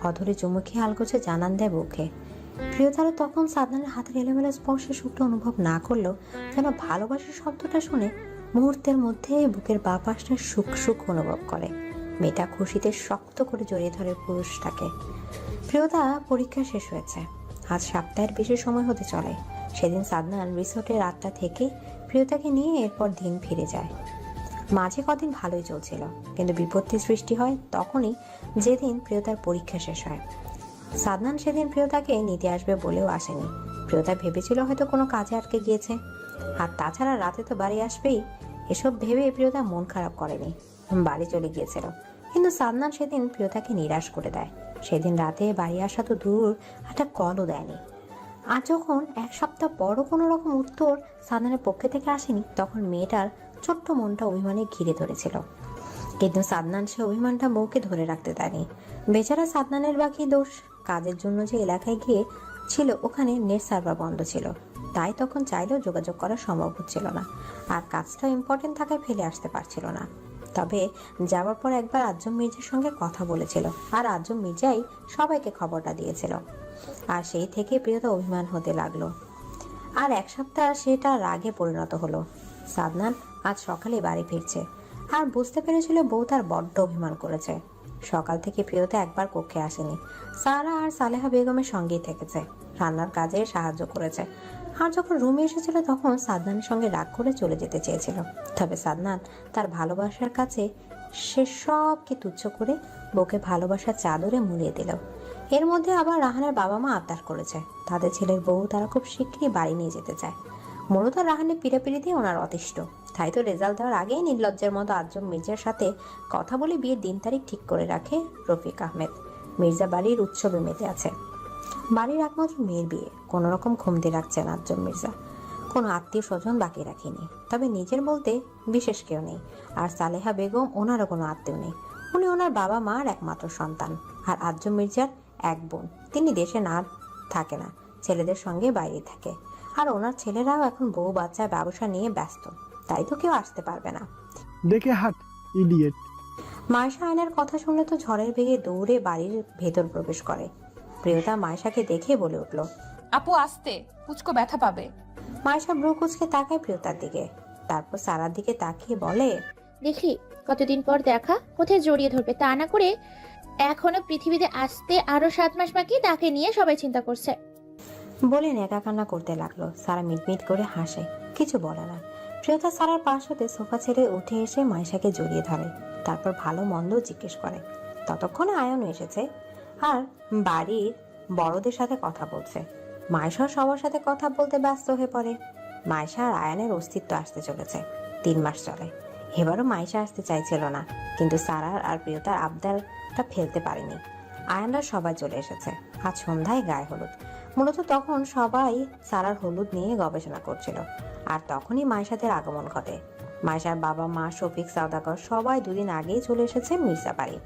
অধরে চুমুকে আলগোছে জানান দেয় বউকে। প্রিয়তারও তখন সাদনানের হাতের এলোমেলো স্পর্শে সুখটা অনুভব না করলেও যেন ভালোবাসার শব্দটা শুনে মুহূর্তের মধ্যে বুকের বাঁ পাশটা সুখ সুখ অনুভব করে। মেয়েটা খুশিতে শক্ত করে জড়িয়ে ধরে পুরুষটাকে। প্রিয়তা পরীক্ষা শেষ হয়েছে, আজ সপ্তাহের বেশি সময় হতে চলে। সেদিন সাদনান রিসোর্টের রাতটা থেকে প্রিয়তাকে নিয়ে এরপর দিন ফিরে যায়। মাঝে কদিন ভালোই চলছিল, কিন্তু বিপত্তি সৃষ্টি হয় তখনই, যেদিন প্রিয়তার পরীক্ষা শেষ হয়। সাদনান সেদিন প্রিয়তাকে নিতে আসবে বলেও আসেনি। প্রিয়তা ভেবেছিল হয়তো কোনো কাজে আটকে গিয়েছে, আর তাছাড়া রাতে তো বাড়ি আসবেই। এসব ভেবে প্রিয়তা মন খারাপ করেনি, বাড়ি চলে গিয়েছিল। কিন্তু সাদনান সেদিন প্রিয়তাকে নিরাশ করে দেয়। সেদিন রাতে বাড়ি আসা তো দূর, একটা কলও দেয়নি। আর যখন 1 সপ্তাহ পরও কোনো রকম উত্তর সাদনানের পক্ষে থেকে আসেনি, তখন মেয়েটার ছোট্ট মনটা অভিমানে ঘিরে ধরেছিল। কিন্তু সাদনান সে অভিমানটা বউকে ধরে রাখতে দেয়নি। বেচারা সাদনানের বাকি দোষ, কাজের জন্য যে এলাকায় গিয়ে ছিল ওখানে নেট সার্ভার বন্ধ ছিল, তাই তখন চাইলেও যোগাযোগ করা সম্ভব হচ্ছিল না। আর কাজটাও ইম্পর্টেন্ট থাকায় ফেলে আসতে পারছিল না। তবে যাওয়ার পর একবার আজম মির্জার সঙ্গে কথা বলেছিল, আর আজম মির্জাই সবাইকে খবরটা দিয়েছিল। আর সেই থেকে প্রিয়তা অভিমান হতে লাগলো। আর 1 সপ্তাহ সেটা রাগে পরিণত হলো। সাদনান আজ সকালে বাড়ি ফিরছে, আর বুঝতে পেরেছিল বউ তার বড্ড অভিমান করেছে। সকাল থেকে প্রিয়তা একবার কক্ষে আসেনি। সারা আর সালেহা বেগমের সঙ্গেই থেকেছে, রান্নার কাজে সাহায্য করেছে। আর যখন রুমে এসেছিল তখন সাদনানের সঙ্গে রাগ করে চলে যেতে চেয়েছিল। তবে সাদনান তার ভালোবাসার কাছে সে সবকে তুচ্ছ করে বউকে ভালোবাসার চাদরে মুড়িয়ে দিল। এর মধ্যে আবার রাহানের বাবা মা আবদার করেছে তাদের ছেলের বউ তারা খুব শীঘ্রই বাড়ি নিয়ে যেতে চায়। মূলত রাহানের পিড়াপিড়িতে ওনার অতিষ্ঠ, তাই তো রেজাল্ট দেওয়ার আগেই নির্লজ্জের মতো আজম মির্জার সাথে কথা বলে বিয়ের দিন তারিখ ঠিক করে রাখে রফিক আহমেদ। মির্জা বাড়ির উৎসবে মেতে আছে। বাড়ির একমাত্র মেয়ের বিয়ে, কোনো রকম ঘুমতে রাখছেন আজম মির্জা। কোনো আত্মীয় স্বজন বাকি রাখেনি, তবে নিজের বলতে বিশেষ কেউ নেই। আর সালেহা বেগম ওনারও কোনো আত্মীয় নেই। উনি ওনার বাবা মার একমাত্র সন্তান। আর আজম মির্জার এক বোন, তিনি দেশে না থাকে না, ছেলেদের সঙ্গে বাইরে থাকে। আর ওনার ছেলেরাও এখন বউ বাচ্চা ব্যবসা নিয়ে ব্যস্ত, তাই তো কেউ আসতে পারবে না। দেখে হাট, ইডিয়েট। মায়েশা আয়নের কথা শুনলে তো ঝড়ের বেগে দৌড়ে বাড়ির ভেতর প্রবেশ করে। প্রিয়তা মায়েশাকে দেখে বলে উঠল, আপু আসতে, পুচকো ব্যথা পাবে। মায়েশা ব্রু কুচকে তাকায় প্রিয়তার দিকে, তারপর সারার দিকে তাকিয়ে বলে, দেখলি কতদিন পর দেখা, কোথায় জড়িয়ে ধরবে, তা না করে এখনো পৃথিবীতে আসতে আরো 7 মাস বাকি, তাকে নিয়ে সবাই চিন্তা করছে। বলে নেকা কান্না করতে লাগলো। সারা মিটমিট করে হাসে, কিছু বলে না। প্রিয়তা সারার পাশ হতে সোফা ছেড়ে উঠে এসে মাইশাকে জড়িয়ে ধরে, তারপর ভালো মন্দ জিজ্ঞেস করে। ততক্ষণে আয়নও এসেছে আর বাড়ির বড়দের সাথে কথা বলছে। মাইশা সবার সাথে কথা বলতে ব্যস্ত হয়ে পড়ে। মাইশা আর আয়নের অস্তিত্ব আসতে চলেছে, 3 মাস চলে। এবারও মাইশা আসতে চাইছিল না, কিন্তু সারার আর প্রিয়তার আবদারটা ফেলতে পারেনি। আয়নরা সবাই চলে এসেছে। আজ সন্ধ্যায় গায়ে হলুদ। মূলত তখন সবাই সারার হলুদ নিয়ে গবেষণা করছিল, আর তখনই মাইশাদের আগমন ঘটে। মাইশার বাবা মা, শফিক, সওদাগর সবাই 2 দিন আগেই চলে এসেছে মির্জা বাড়ি।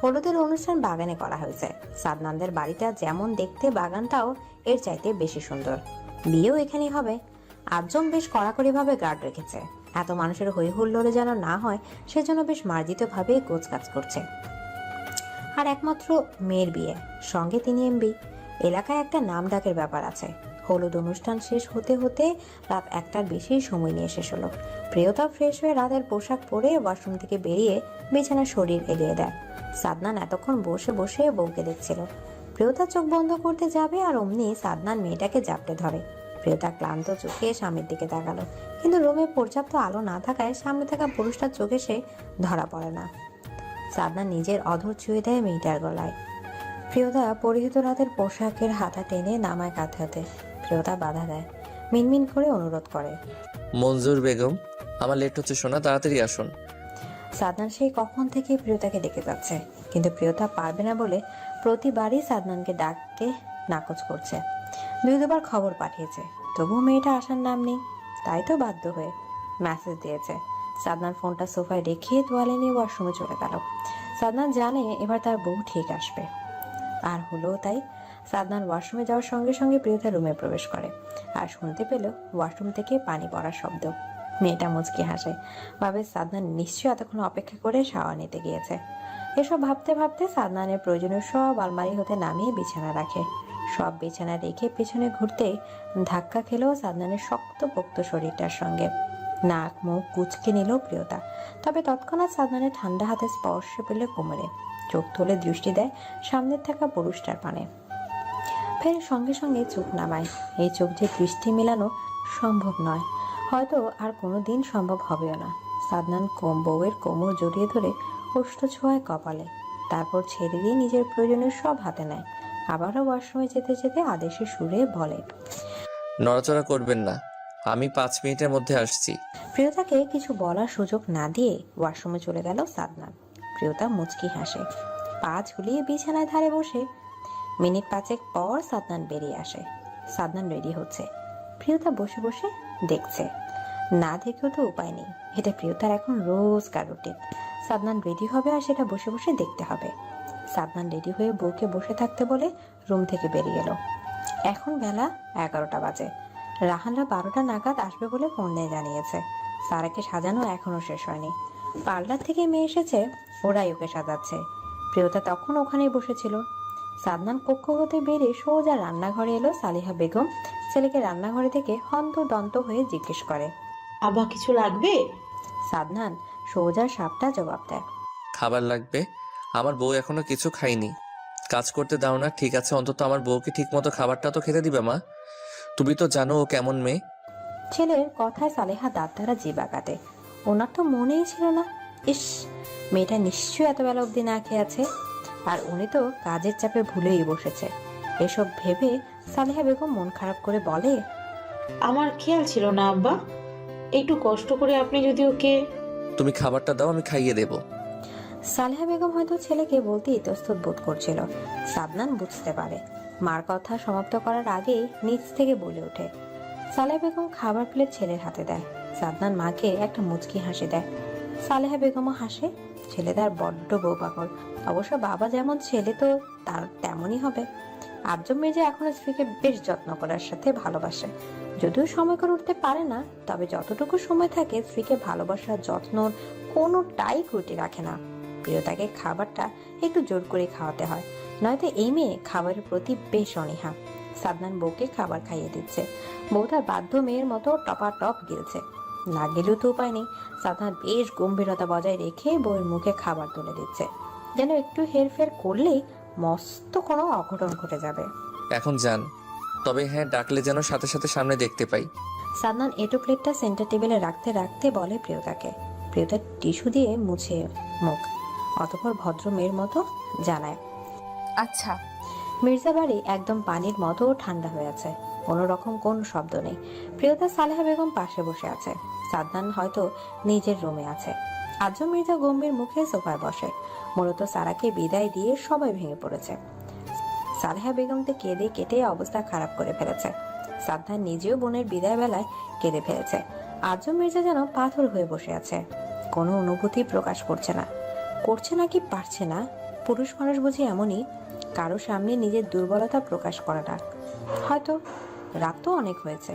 হলুদের অনুষ্ঠান বাগানে করা হয়েছে। সাদনানদের বাড়িটা যেমন দেখতে, বাগানটাও এর চাইতে বেশি সুন্দর। বিয়েও এখানেই হবে। আজম বেশ কড়াকড়িভাবে গার্ড রেখেছে, এত মানুষের হই হুল্লোড়ে যেন না হয় সেজন্য বেশ মার্জিতভাবে গোছগাছ করছে। আর একমাত্র মেয়ের বিয়ে, সঙ্গে তিনি এমবি। এলাকায় একটা নাম ডাকের ব্যাপার আছে। হলুদ অনুষ্ঠান শেষ হতে হতে রাত 1টার বেশি সময় নিয়ে শেষ হলো। প্রিয়তা ফ্রেশ হয়ে রাতের পোশাক পরে ওয়াশরুম থেকে বেরিয়ে বিছানা শরীর এলিয়ে দেয়। সাদনান এতক্ষণ বসে বসে বউকে দেখছিল। প্রিয়তা চোখ বন্ধ করতে যাবে আর অমনি সাদনান মেয়েটাকে জাপটে ধরে। প্রিয়তা ক্লান্ত চোখে স্বামীর দিকে তাকালো, কিন্তু রুমে পর্যাপ্ত আলো না থাকায় সামনে থাকা পুরুষটার চোখে সে ধরা পড়ে না। সাদনান নিজের অধর ছুঁয়ে দেয় মেয়েটার গলায়। প্রিয়তা পরিহিত রাতের পোশাকের হাতা টেনে নামায় কাঁধে হাতে। প্রিয়তা বাধা দেয়, মিনমিন করে অনুরোধ করে, মঞ্জুর বেগম, আমার লেট হচ্ছে, শোনা, তাড়াতাড়ি আসুন। সাদনান সেই কখন থেকে প্রিয়তাকে ডেকে যাচ্ছে, কিন্তু প্রিয়তা পারবে না বলে প্রতিবারই সাদনানকে ডাককে নাকচ করছে। 2-2বার খবর পাঠিয়েছে, তবুও মেয়েটা আসার নাম নেই। তাই তো বাধ্য হয়ে মেসেজ দিয়েছে। সাদনান ফোনটা সোফায় রেখে তোয়ালে নিয়ে ওয়াশরুমে চলে গেল। সাদনান জানে এবার তার বউ ঠিক আসবে, আর হলো তাই। সাদনান ওয়াশরুমে যাওয়ার সঙ্গে সঙ্গে প্রিয়তা রুমে প্রবেশ করে আর শুনতে পেল ওয়াশরুম থেকে পানি পড়ার শব্দ। মেয়েটা মুচকি হাসে, ভাবে সাদনান নিশ্চয়ই এতক্ষণ অপেক্ষা করে শাওয়ার নিতে গিয়েছে। এসব ভাবতে ভাবতে সাদনানের প্রয়োজনীয় সব আলমারি হতে নামিয়ে বিছানা রাখে। সব বিছানা রেখে পেছনে ঘুরতে ধাক্কা খেলেও সাদনানের শক্তপোক্ত শরীরটার সঙ্গে। নাক মুখ কুচকে নিল প্রিয়তা, তবে তৎক্ষণাৎ সাদনানের ঠান্ডা হাতে স্পর্শ পেলে কোমরে। চোখ তুলে দৃষ্টি দেয় সামনের থাকা পুরুষটার পানে, ফের সঙ্গে সঙ্গে চোখ নামায়। এই চোখ যে দৃষ্টি মেলানো সম্ভব নয়, হয়তো আর কোনো দিন সম্ভব হবেও না। সাদনান বউয়ের কোমর জড়িয়ে ধরে ওষ্ঠ ছোঁয়ায় কপালে, তারপর ছেড়ে দিয়ে নিজের প্রয়োজনীয় সব হাতে নেয়। আবারও ওয়াশরুমে যেতে যেতে আদেশের সুরে বলে, নড়াচড়া করবেন না, আমি 5 মিনিটের মধ্যে আসছি। প্রিয়তাকে কিছু বলার সুযোগ না দিয়ে ওয়াশরুমে চলে গেল সাদনান। প্রিয়তা মুচকি হাসে, পা ঝুলিয়ে বিছানায় ধারে বসে। মিনিট 5 পর সাদনান বেরিয়ে আসে। সাদনান রেডি হচ্ছে, প্রিয়তা বসে বসে দেখছে। না দেখেও তো উপায় নেই, এটা প্রিয়তার এখন রোজকার রুটিন। সাদনান রেডি হবে আর সেটা বসে বসে দেখতে হবে। সাদনান রেডি হয়ে বউকে বসে থাকতে বলে রুম থেকে বেরিয়ে এলো। এখন বেলা 11টা বাজে। রাহানরা 12টা নাগাদ আসবে বলে ফোন দিয়ে জানিয়েছে। সারাকে সাজানো এখনো শেষ হয়নি। পার্লার থেকে মেয়ে এসেছে, ওরাই ওকে সাজাচ্ছে। প্রিয়তা তখন ওখানেই বসেছিল। সাদনান কক্ষ হতে বেরিয়ে সোজা রান্নাঘরে এলো। সালিহা বেগম ছেলেকে রান্নাঘরে থেকে হন্তদন্ত হয়ে জিজ্ঞেস করে, আবার কিছু লাগবে? সাদনান সোজা সাপটা জবাব দেয়, খাবার লাগবে, আমার বউ এখনো কিছু খায়নি। কাজ করতে দাও না, ঠিক আছে, অন্তত আমার বউকে ঠিক মতো খাবারটা তো খেতে দিবে মা, তুমি তো জানো ও কেমন মেয়ে। ছেলের কথায় সালেহা দাঁত দ্বারা জিবা কাটে। ওনার তো মনেই ছিল না, ইস মেয়েটা নিশ্চয়ই এত বেলা অবধি না খেয়ে আছে, আর উনি তো কাজের চাপে ভুলেই বসেছে। এসব ভেবে সালেহা বেগম মন খারাপ করে বলে, আমার খেয়াল ছিল না আব্বা, একটু কষ্ট করে আপনি যদি ওকে। তুমি খাবারটা দাও, আমি খাইয়ে দেব। সালেহা বেগম হয়তো ছেলেকে বলতে ইতস্তত বোধ করছিল। সাদনান বুঝতে পারে। মার কথা সমাপ্ত করার আগেই নিচ থেকে বলে ওঠে। সালেহা বেগম খাবার প্লেট ছেলের হাতে দেয়। সাদনান মাকে একটা মুচকি হাসি দেয়। সালেহা বেগমও হাসে। ছেলে তার বড্ড বউ পাগল। অবশ্য বাবা যেমন, ছেলে তো তার তেমনই হবে। আজম মির্জা এখনো স্ত্রীকে বেশ যত্ন করার সাথে ভালোবাসে। যদিও সময় করে উঠতে পারে না, তবে যতটুকু সময় থাকে স্ত্রীকে ভালোবাসার যত্নর কোনোটাই ত্রুটি রাখে না। প্রিয়তাকে খাবারটা একটু জোর করে খাওয়াতে হয়, নয়তো এই মেয়ে খাবারের প্রতি বেশ অনীহা। সাদনান বউকে খাবার খাইয়ে দিচ্ছে, বউ তার বাধ্য মেয়ের মতো টপাটপ গিলছে। না গেলেও তো উপায় নেই। সাদনান বেশ গম্ভীরতা বজায় রেখে বউয়ের মুখে খাবার তুলে দিচ্ছে, যেন একটু হেরফের করলেই মস্ত কোনো অঘটন ঘটে যাবে। এখন যান, তবে হ্যাঁ, ডাকলে যেন সাথে সাথে সামনে দেখতে পাই। সাদনান এটো প্লেটটা সেন্টার টেবিলে রাখতে রাখতে বলে প্রিয়তাকে। প্রিয়তা টিস্যু দিয়ে মুছে মুখ, অতঃপর ভদ্র মেয়ের মতো জানায়, আচ্ছা। মির্জা বাড়ি একদম পানির মতো ঠান্ডা হয়ে আছে, কোনো রকম কোন শব্দ নেই। প্রিয়তা সালেহা বেগম পাশে বসে আছে, সাদনান হয়তো নিজের রুমে আছে। আজম মির্জা গম্ভীর মুখে সোফায় বসে। মূলত সারাকে বিদায় দিয়ে সবাই ভেঙে পড়েছে। সালেহা বেগমকে কেঁদে কেটে অবস্থা খারাপ করে ফেলেছে। সাদনান নিজেও বোনের বিদায় বেলায় কেঁদে ফেলেছে। আজম মির্জা যেন পাথর হয়ে বসে আছে, কোনো অনুভূতি প্রকাশ করছে না কি পারছে না। পুরুষ মানুষ বুঝি এমনই, কারো সামনে নিজের দুর্বলতা প্রকাশ করাটা। হয়তো রাত তো অনেক হয়েছে,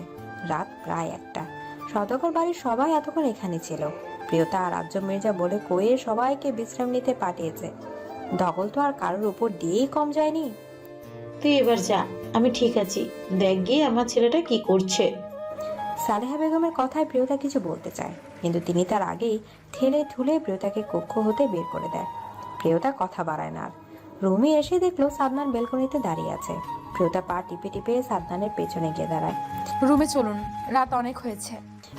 রাত প্রায় 1টা। সদাগর বাড়ির সবাই এতক্ষণ এখানে ছিল। প্রিয়তা আর আজম মির্জা বলে কয়ে সবাইকে বিশ্রাম নিতে পাঠিয়েছে। ধকল তো আর কারোর উপর দিয়েই কম যায়নি। তুই এবার যা, আমি ঠিক আছি। দেখ গিয়ে আমার ছেলেটা কি করছে। সালেহা বেগমের কথায় প্রিয়তা কিছু বলতে চায়, কিন্তু তিনি তার আগেই ঠেলে ঠুলে প্রিয়তাকে কক্ষ হতে বের করে দেয়। প্রিয়তা কথা বাড়ায় না। রুমে এসে দেখলো সাদনান বেলকনিতে দাঁড়িয়ে আছে। প্রিয়তা পা টিপে টিপে সাদনানের পেছনে গিয়ে দাঁড়ায়। রুমে চলুন, রাত অনেক হয়েছে।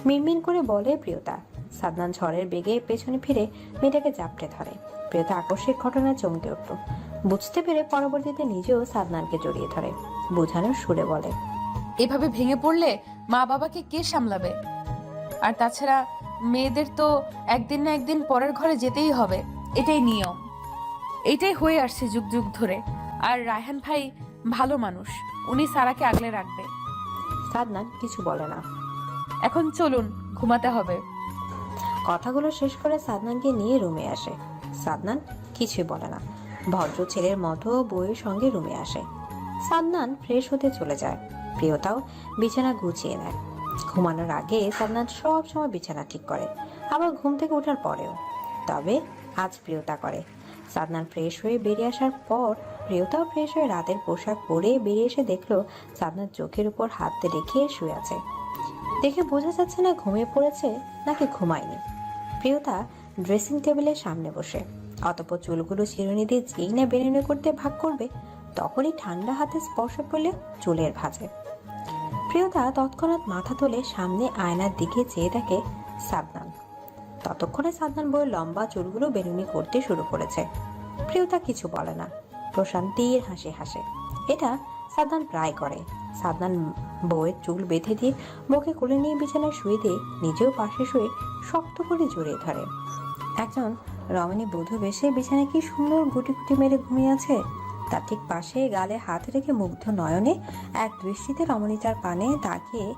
মিনমিন করে বলে প্রিয়তা। সাদনান ঝড়ের বেগে পেছনে ফিরে মেয়েটাকে জাপটে ধরে। প্রিয়তা আকস্মিক ঘটনায় চমকে উঠল, বুঝতে পেরে পরবর্তীতে নিজেও সাদনানকে জড়িয়ে ধরে, বোঝানোর সুরে বলে, এভাবে ভেঙে পড়লে মা বাবাকে কে সামলাবে? আর তাছাড়া মেয়েদের তো একদিন না একদিন পরের ঘরে যেতেই হবে, এটাই নিয়ম, এটাই হয়ে আসছে যুগ যুগ ধরে। আর রায়হান ভাই ভালো মানুষ, উনি সারাকে আগলে রাখবে। সাদনান কিছু বলে না। এখন চলুন, ঘুমাতে হবে। কথাগুলো শেষ করে সাদনানকে নিয়ে রুমে আসে। সাদনান কিছুই বলে না, ভদ্র ছেলের মতো বউয়ের সঙ্গে রুমে আসে। সাদনান ফ্রেশ হতে চলে যায়। প্রিয়তাও বিছানা গুছিয়ে নেয়। ঘুমানোর আগে সাদনান সব সময় বিছানা ঠিক করে, আবার ঘুম থেকে ওঠার পরেও। তবে আজ প্রিয়তা করে। সাদনান ফ্রেশ হয়ে বেরিয়ে আসার পর প্রিয়তাও ফ্রেশ হয়ে রাতের পোশাক পরে বেরিয়ে এসে দেখলো সাদনান চোখের উপর হাত রেখে শুয়ে আছে। দেখে বোঝা যাচ্ছে না ঘুমিয়ে পড়েছে নাকি ঘুমায়নি। প্রিয়তা ড্রেসিং টেবিলের সামনে বসে, অতঃপর চুলগুলো চিরুনি দিয়ে যেই না বেরুনি করতে ভাগ করবে, তখনই ঠান্ডা হাতে স্পর্শ করলে চুলের ভাঁজে। প্রিয়তা তৎক্ষণাৎ মাথা তুলে সামনে আয়নার দিকে চেয়ে দেখে সাদনান। ততক্ষণে সাদনান বউয়ের লম্বা চুলগুলো বেরুনি করতে শুরু করেছে। প্রিয়তা কিছু বলে না, প্রশান্তির হাসি হাসে। এটা সাদনান প্রায় করে। সাদনান বউয়ের চুল বেঁধে দিয়ে বউকে কোলে নিয়ে বিছানায় শুয়ে দিয়ে নিজেও পাশে শুয়ে শক্ত করে জড়িয়ে ধরে। একজন রমণী বধূ বেশে বিছানায় কি সুন্দর গুটি গুটি মেরে ঘুমিয়ে আছে। তার ঠিক পাশে গালে হাত রেখে মুগ্ধ নয়নে এক দৃষ্টিতে রমণীটার পানে তাকিয়ে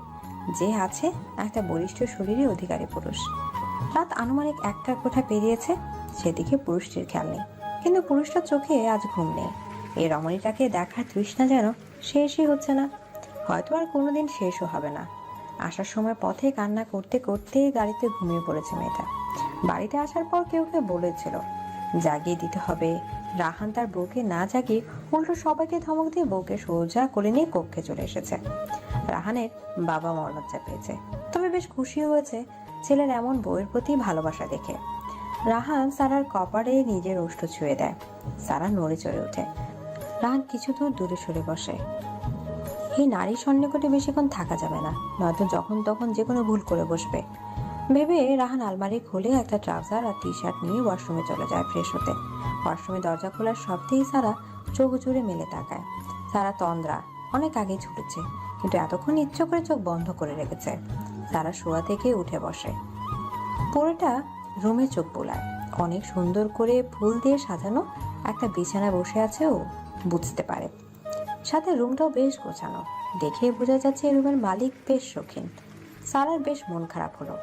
যে আছে একটা বলিষ্ঠ শরীরের অধিকারী পুরুষ। রাত আনুমানিক 1টার কোঠা পেরিয়েছে, সেদিকে পুরুষটির খেয়াল নেই, কিন্তু পুরুষটার চোখে আজ ঘুম নেই। এই রমণীটাকে দেখার তৃষ্ণা যেন শেষই হচ্ছে না, হয়তো আর কোনোদিন শেষও হবে না। আসার সময় পথে কান্না করতে করতে গাড়িতে ঘুমিয়ে পড়েছে মেয়েটা। বাড়িতে আসার পর কেউ বলেছিল জাগিয়ে দিতে হবে। রাহান তার বউকে না জাগিয়ে উল্টো সবাইকে ধমক দিয়ে বউকে সোজা করে নিয়ে কক্ষে চলে এসেছে। রাহানের বাবা মর্লজ্জা পেয়েছে, তবে বেশ খুশি হয়েছে ছেলের এমন বউয়ের প্রতি ভালোবাসা দেখে। রাহান সারার কপালে নিজের ওষ্ঠ ছুঁয়ে দেয়। সারা নড়ে চড়ে ওঠে। রাহান কিছু দূর দূরে সরে বসে। এই নারীর সন্নিকটে বেশিক্ষণ থাকা যাবে না, নয়তো যখন তখন যে কোনো ভুল করে বসবে ভেবে রাহান আলমারি খুলে একটা ট্রাউজার আর টি শার্ট নিয়ে ওয়াশরুমে চলে যায় ফ্রেশ হতে। ওয়াশরুমে দরজা খোলার শব্দেই সারা চোখ জুড়ে মেলে তাকায়। সারা তন্দ্রা অনেক আগেই ছুটেছে, কিন্তু এতক্ষণ ইচ্ছে করে চোখ বন্ধ করে রেখেছে। সারা শোয়া থেকে উঠে বসে, পুরোটা রুমে চোখ বোলায়। অনেক সুন্দর করে ফুল দিয়ে সাজানো একটা বিছানায় বসে আছে ও, বুঝতে পারে। সাথে রুমটাও বেশ গোছানো, দেখে বোঝা যাচ্ছে এই রুমের মালিক বেশ শৌখিন। সারার বেশ মন খারাপ হলো।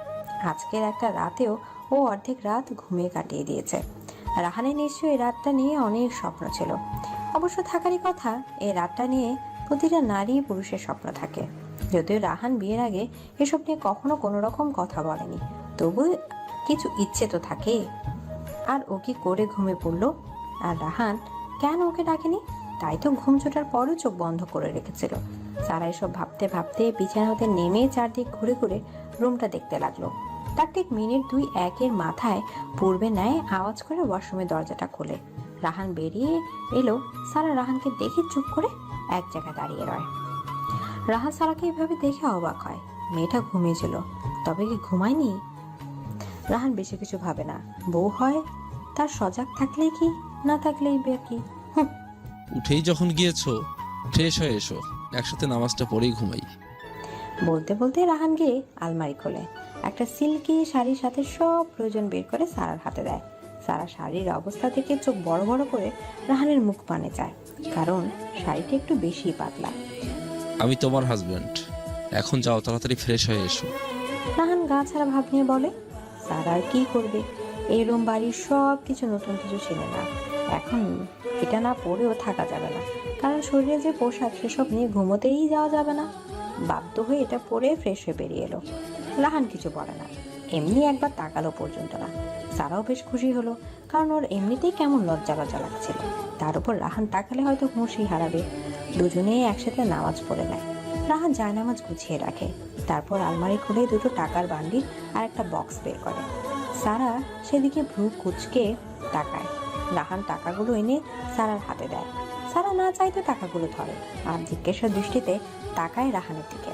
আজকের একটা রাতেও ও অর্ধেক রাত ঘুমিয়ে কাটিয়ে দিয়েছে। রাহানের নিশ্চয়ই এই রাতটা নিয়ে অনেক স্বপ্ন ছিল। অবশ্য থাকারই কথা, এই রাতটা নিয়ে প্রতিটা নারী পুরুষের স্বপ্ন থাকে। যদিও রাহান বিয়ের আগে এসব নিয়ে কখনো কোনো রকম কথা বলেনি, তবু কিছু ইচ্ছে তো থাকে। আর ও কি করে ঘুমিয়ে পড়লো? আর রাহান কেন ওকে ডাকেনি? তাই তো ঘুম ছোটার পরও চোখ বন্ধ করে রেখেছিল। সারা এসব ভাবতে ভাবতে বিছানা হতে নেমে চারদিক ঘুরে ঘুরে রুমটা দেখতে লাগলো। তার ঠিক মিনিট 2-1 মাথায় পূর্বে ন্যায় আওয়াজ করে ওয়াশরুমের দরজাটা খোলে। রাহান বেরিয়ে এলো। সারা রাহানকে দেখে চুপ করে এক জায়গায় দাঁড়িয়ে রয়। রাহান সারাকে এভাবে দেখে অবাক হয়। মেয়েটা ঘুমিয়েছিল, তবে কি ঘুমায়নি? রাহান বেশি কিছু ভাবে না। বউ হয় তার সজাগ থাকলে কি, না থাকলেই বে কি। উঠেই যখন গিয়েছো, ফ্রেশ হয়ে এসো, একসাথে নামাজটা পড়েই ঘুমাই। বলতে বলতে রাহান গিয়ে আলমারি খোলে, একটা সিল্কি শাড়ির সাথে সব প্রয়োজন বের করে সারার হাতে দেয়। সারা শাড়ির অবস্থা থেকে চোখ বড় বড় করে রাহানের মুখ পানে চায়, কারণ শাড়িটা একটু বেশি পাতলা। আমি তোমার হাজব্যান্ড, এখন যাও, তাড়াতাড়ি ফ্রেশ হয়ে এসো। রাহান গা ছাড়া ভাব নিয়ে বলে। সারা আর কি করবে, এই রুম বাড়ির সব কিছু নতুন কিছু ছিল না। এখন এটা না পরেও থাকা যাবে না, কারণ শরীরে যে পোশাক সেসব নিয়ে ঘুমোতেই যাওয়া যাবে না। বাধ্য হয়ে এটা পরে ফ্রেশ হয়ে বেরিয়ে এলো। রাহান কিছু বলে না, এমনি একবার তাকালো পর্যন্ত না। সারাও বেশ খুশি হলো, কারণ ওর এমনিতেই কেমন লজ্জা লজ্জা লাগছিল। তার উপর রাহান তাকালে হয়তো হুঁশই হারাবে। দুজনেই একসাথে নামাজ পড়ে নেয়। রাহান জায়নামাজ গুছিয়ে রাখে, তারপর আলমারি খুলে দুটো টাকার বান্ডিল আর একটা বক্স বের করে। সারা সেদিকে ভ্রু কুচকে তাকায়। রাহান টাকাগুলো এনে সারার হাতে দেয়। সারা না চাইতে টাকাগুলো ধরে আর জিজ্ঞাসার দৃষ্টিতে তাকায় রাহানের দিকে।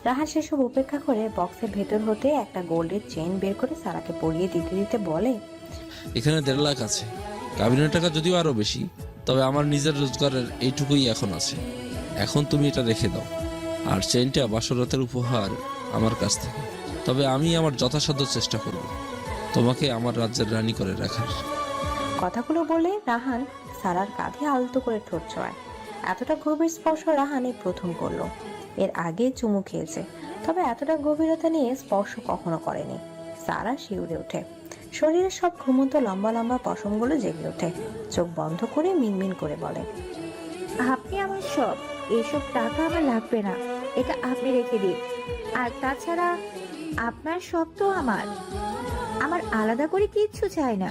রাহান সেসব উপেক্ষা করে বক্সের ভেতর হতে একটা গোল্ডের চেইন বের করে সারাকে পরিয়ে দিতে দিতে বলে, এখানে 1.5 লাখ আছে। কাবিনের টাকা যদিও আরো বেশি, তবে আমার নিজের রোজগারের এইটুকুই এখন আছে। এখন তুমি এটা রেখে দাও। আর চেইনটা বাসরাতের উপহার আমার কাছ থেকে। তবে আমি আমার যথাসাধ্য চেষ্টা করব তোমাকে আমার রাজ্যের রানী করে রাখার। কথাগুলো বলে রাহান সারার কাঁধে আলতো করে ঠোঁট ছোঁয়ায়। এতটা গভীর স্পর্শ রাহান এই প্রথম করলো। এর আগে চুমু খেয়েছে, তবে এতটা গভীরতা নিয়ে স্পর্শ কখনো করেনি। সারা শিউরে ওঠে, শরীরের সব ঘুমন্ত লম্বা লম্বা পশমগুলো জেগে ওঠে। চোখ বন্ধ করে মিনমিন করে বলে, আপনি আমার সব, এইসব টাকা আমার লাগবে না, এটা আপনি রেখে দিন। আর তাছাড়া আপনার সব তো আমার আলাদা করে কিচ্ছু চাই না।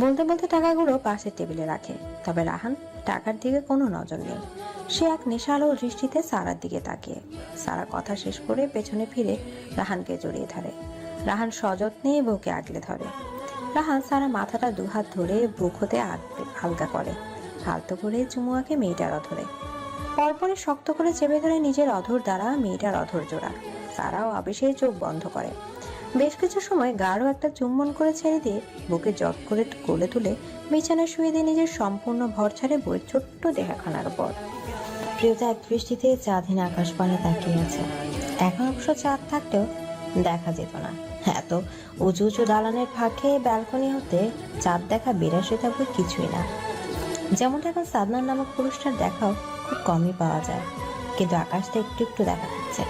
বলতে বলতে টাকাগুলো পাশের টেবিলে রাখে। তবে রাহান টাকার দিকে কোনো নজর নেই। সে এক নেশালো দৃষ্টিতে সারার দিকে তাকিয়ে। সারা কথা শেষ করে পেছনে ফিরে রাহানকে জড়িয়ে ধরে। রাহান সযত্নে বউকে আগলে ধরে। রাহান সারা মাথাটা দুহাত ধরে বুক হতে আলগা করে, আলতো করে চুমু আঁকে মেয়েটার অধরে। পরপরে শক্ত করে চেপে ধরে নিজের অধর দ্বারা মেয়েটার অধর জোড়া। সারাও আবেশে চোখ বন্ধ করে। বেশ কিছু সময় গাঢ় একটা চুম্বন করে ছেড়ে দিয়ে বুকে জট করে কোলে তুলে বিছানায় শুয়ে দিয়ে নিজের সম্পূর্ণ ভর ছাড়ে বইয়ের ছোট্ট দেখাখানার উপর। প্রিয়তা এক দৃষ্টিতে চাঁদহীন আকাশ পানে তাকিয়ে আছে। এখন অবশ্য চাঁদ থাকলেও দেখা যেত না। এত উঁচু উঁচু দালানের ফাঁকে ব্যালকনি হতে চাঁদ দেখা বিলাসিতা বই কিছুই না। যেমনটা এখন সাদনান নামক পুরুষটার দেখাও খুব কমই পাওয়া যায়, কিন্তু আকাশটা একটু একটু দেখা যাচ্ছে।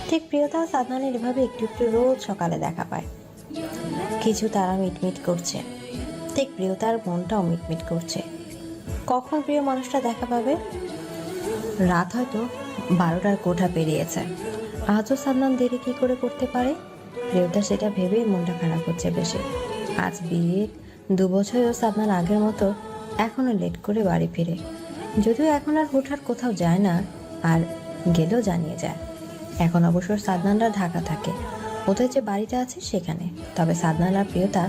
ঠিক প্রিয়তা সাদনানের এভাবে একটু একটু রোজ সকালে দেখা পায়। কিছু তারা মিটমিট করছে, ঠিক প্রিয়তার মনটাও মিটমিট করছে। কখন প্রিয় মানুষটা দেখা পাবে? রাত হয়তো 12টার কোঠা পেরিয়েছে, আজও সাদনান দেরি কি করে করতে পারে? প্রিয়তা সেটা ভেবে মনটা খারাপ হচ্ছে বেশি। আজ বিয়ের 2 বছরেও সাদনান আগের মতো এখনো লেট করে বাড়ি ফিরে। যদিও এখন আর হুটহাট কোথাও যায় না, আর গেলেও জানিয়ে যায়। এখন অবশ্য সাদনানরা ঢাকা থাকে, ওদের যে বাড়িটা আছে সেখানে। তবে সাদনান আর প্রিয়তা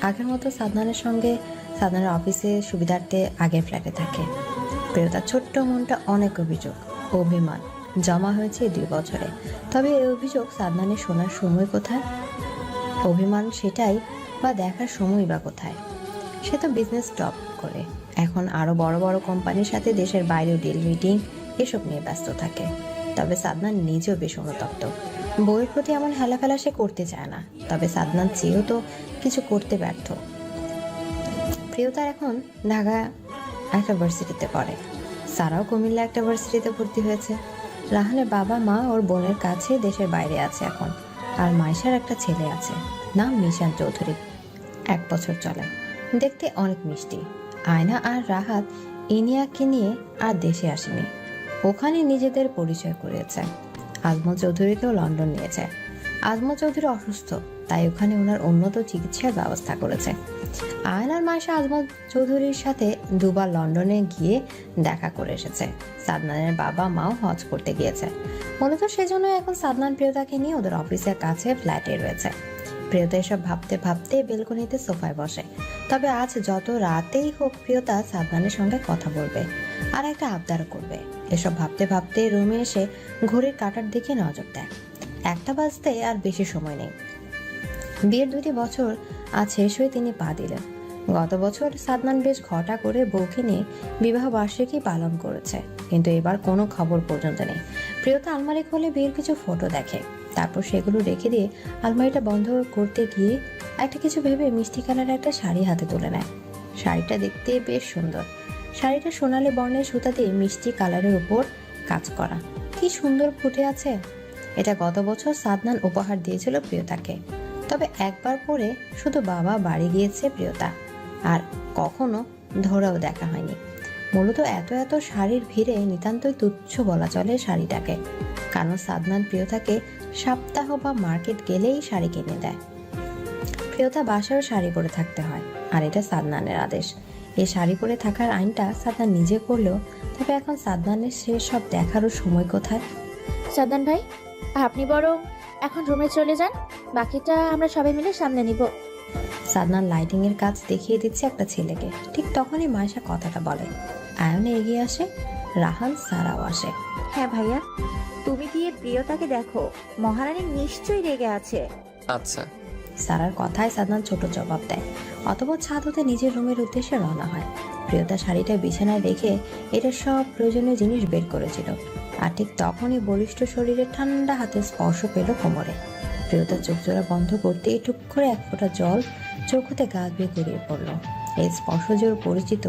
আগের মতো সাদনানের সঙ্গে সাদনানের অফিসে সুবিধার্থে আগের ফ্ল্যাটে থাকে। প্রিয়তার ছোট্ট মনটা অনেক অভিযোগ, অভিমান জমা হয়েছে 2 বছরে। তবে এই অভিযোগ সাদনানের শোনার সময় কোথায়? অভিমান সেটাই, বা দেখার সময় বা কোথায়? সে তো বিজনেস টপ করে এখন আরো বড় বড় কোম্পানির সাথে দেশের বাইরেও ডিল মিটিং এসব নিয়ে ব্যস্ত থাকে। তবে সাদনান নিজেও বেশ অনুতপ্ত। বউয়ের প্রতি এমন হেলাফেলা সে করতে চায় না, তবে সাদনান চেয়েও তো কিছু করতে ব্যর্থ। প্রিয়তার এখন ঢাকা একটা ভার্সিটিতে পড়ে, সারাও কুমিল্লা একটা ভার্সিটিতে ভর্তি হয়েছে। রাহানের বাবা মা ওর বোনের কাছে দেশের বাইরে আছে এখন। আর মাইশার একটা ছেলে আছে, নাম মিশান চৌধুরী, 1 বছর চলে, দেখতে অনেক মিষ্টি। আয়না আর রাহাত ইনিয়াকে নিয়ে আর দেশে আসেনি, ওখানে নিজেদের পরিচয় করেছে। আজমল চৌধুরীকেও লন্ডন নিয়েছে। আজমল চৌধুরী অসুস্থ, তাই ওখানে ওনার উন্নত চিকিৎসার ব্যবস্থা করেছে। আয়ন আর মায়েশা আজমল চৌধুরীর সাথে দুবার লন্ডনে গিয়ে দেখা করে এসেছে। সাদনানের বাবা মাও হজ করতে গিয়েছে। মূলত সেজন্য এখন সাদনান প্রিয়তাকে নিয়ে ওদের অফিসের কাছে ফ্ল্যাটে রয়েছে। প্রিয়তা এসব ভাবতে ভাবতে বেলকনিতে সোফায় বসে। তবে আজ যত রাতেই হোক প্রিয়তা সাদনানের সঙ্গে কথা বলবে আর একটা আবদারও করবে। এসব ভাবতে ভাবতে রুমে এসে ঘড়ির কাঁটার দিকে নজর দেয়। 1টা বাজতে আর বেশি সময় নেই। বিয়ের 2টি বছর আজ শেষ হয়ে তিনি পা দিলেন। গত বছর সাদনান বেশ ঘটা করে বউকে নিয়ে বিবাহ বার্ষিকী পালন করেছে, কিন্তু এবার কোনো খবর পর্যন্ত নেই। প্রিয়তা আলমারি খুলে বিয়ের কিছু ফটো দেখে, তারপর সেগুলো রেখে দিয়ে আলমারিটা বন্ধ করতে গিয়ে একটা কিছু ভেবে মিষ্টি কালারের একটা শাড়ি হাতে তুলে নেয়। শাড়িটা দেখতে বেশ সুন্দর। শাড়িটা সোনালী বর্ণের সুতা দিয়ে মিষ্টি কালারের উপর কাজ করা, কি সুন্দর ফুটে আছে। এটা গত বছর সাদনান উপহার দিয়েছিল প্রিয়তাকে। তবে একবার পরে শুধু বাবা বাড়ি গিয়েছে প্রিয়তা, আর কখনো ধরেও দেখা হয়নি। মূলত এত শাড়ির ভিড়ে নিতান্তই তুচ্ছ বলা চলে শাড়িটাকে, কারণ সাদনান প্রিয়তাকে সপ্তাহ বা মার্কেট গেলেই শাড়ি কিনে দেয়। প্রিয়তা বাসায়ও শাড়ি পরে থাকতে হয়, আর এটা সাদনানের আদেশ। এই শাড়ি পরে থাকার আইনটা সাদনান নিজে করলেও তবে এখন সাদনানের সে সব দেখারও সময় কোথায়। সাদনান ভাই, আপনি বরং এখন রুমে চলে যান, বাকিটা আমরা সবাই মিলে সামলে নিব। সাদনান লাইটিং এর কাজ দেখিয়ে দিচ্ছে একটা ছেলেকে। ঠিক তখনই মায়েশা কথাটা বলে। আয়ন এগিয়ে আসে, রাহান সারাও আসে। হ্যাঁ ভাইয়া, তুমি গিয়ে প্রিয়তাকে দেখো, মহারানী নিশ্চয়ই রেগে আছে। আচ্ছা। সারার কথায় সাদনান ছোট জবাব দেয়। অতঃপর ছাদ হতে নিজের রুমের উদ্দেশ্যে রওনা হয়। প্রিয়তা শাড়িটা বিছানায় রেখে এটা সব প্রয়োজনীয় জিনিস বের করেছিল, আর ঠিক তখনই বলিষ্ঠ শরীরে ঠান্ডা হাতে স্পর্শ পেল কোমরে। প্রিয়তা চোখ জোড়া বন্ধ করতে টুক করে 1 ফোঁটা জল চোখ হতে গা বেয়ে গড়িয়ে পড়ল। এই স্পর্শ জোর পরিচিত,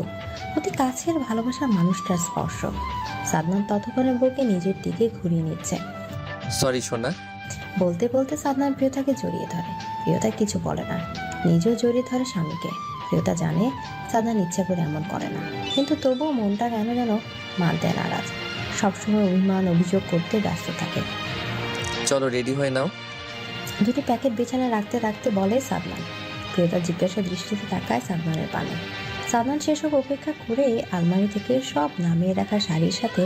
অতি কাছের ভালোবাসার মানুষটার স্পর্শ। সাদনান ততক্ষণে বউকে নিজের দিকে ঘুরিয়ে নিচ্ছে। সরি সোনা। বলতে বলতে সাদনান প্রিয়তাকে জড়িয়ে ধরে। প্রিয়তা কিছু বলে না, নিজেও জড়িয়ে ধরে স্বামীকে। প্রিয়তা জানে সাদনান ইচ্ছা করে এমন করে না, কিন্তু তবুও মনটা কেন যেন মানতে নারাজ। সবসময় অভিমান অভিযোগ করতে ব্যস্ত থাকে। চলো রেডি হয়ে নাও। 2টি প্যাকেট বিছানায় রাখতে রাখতে বলে সাদনান। প্রিয়তা জিজ্ঞাসা দৃষ্টিতে তাকায় সাদনানের পানে। সাদনান সেসব উপেক্ষা করে আলমারি থেকে সব নামিয়ে রাখা শাড়ির সাথে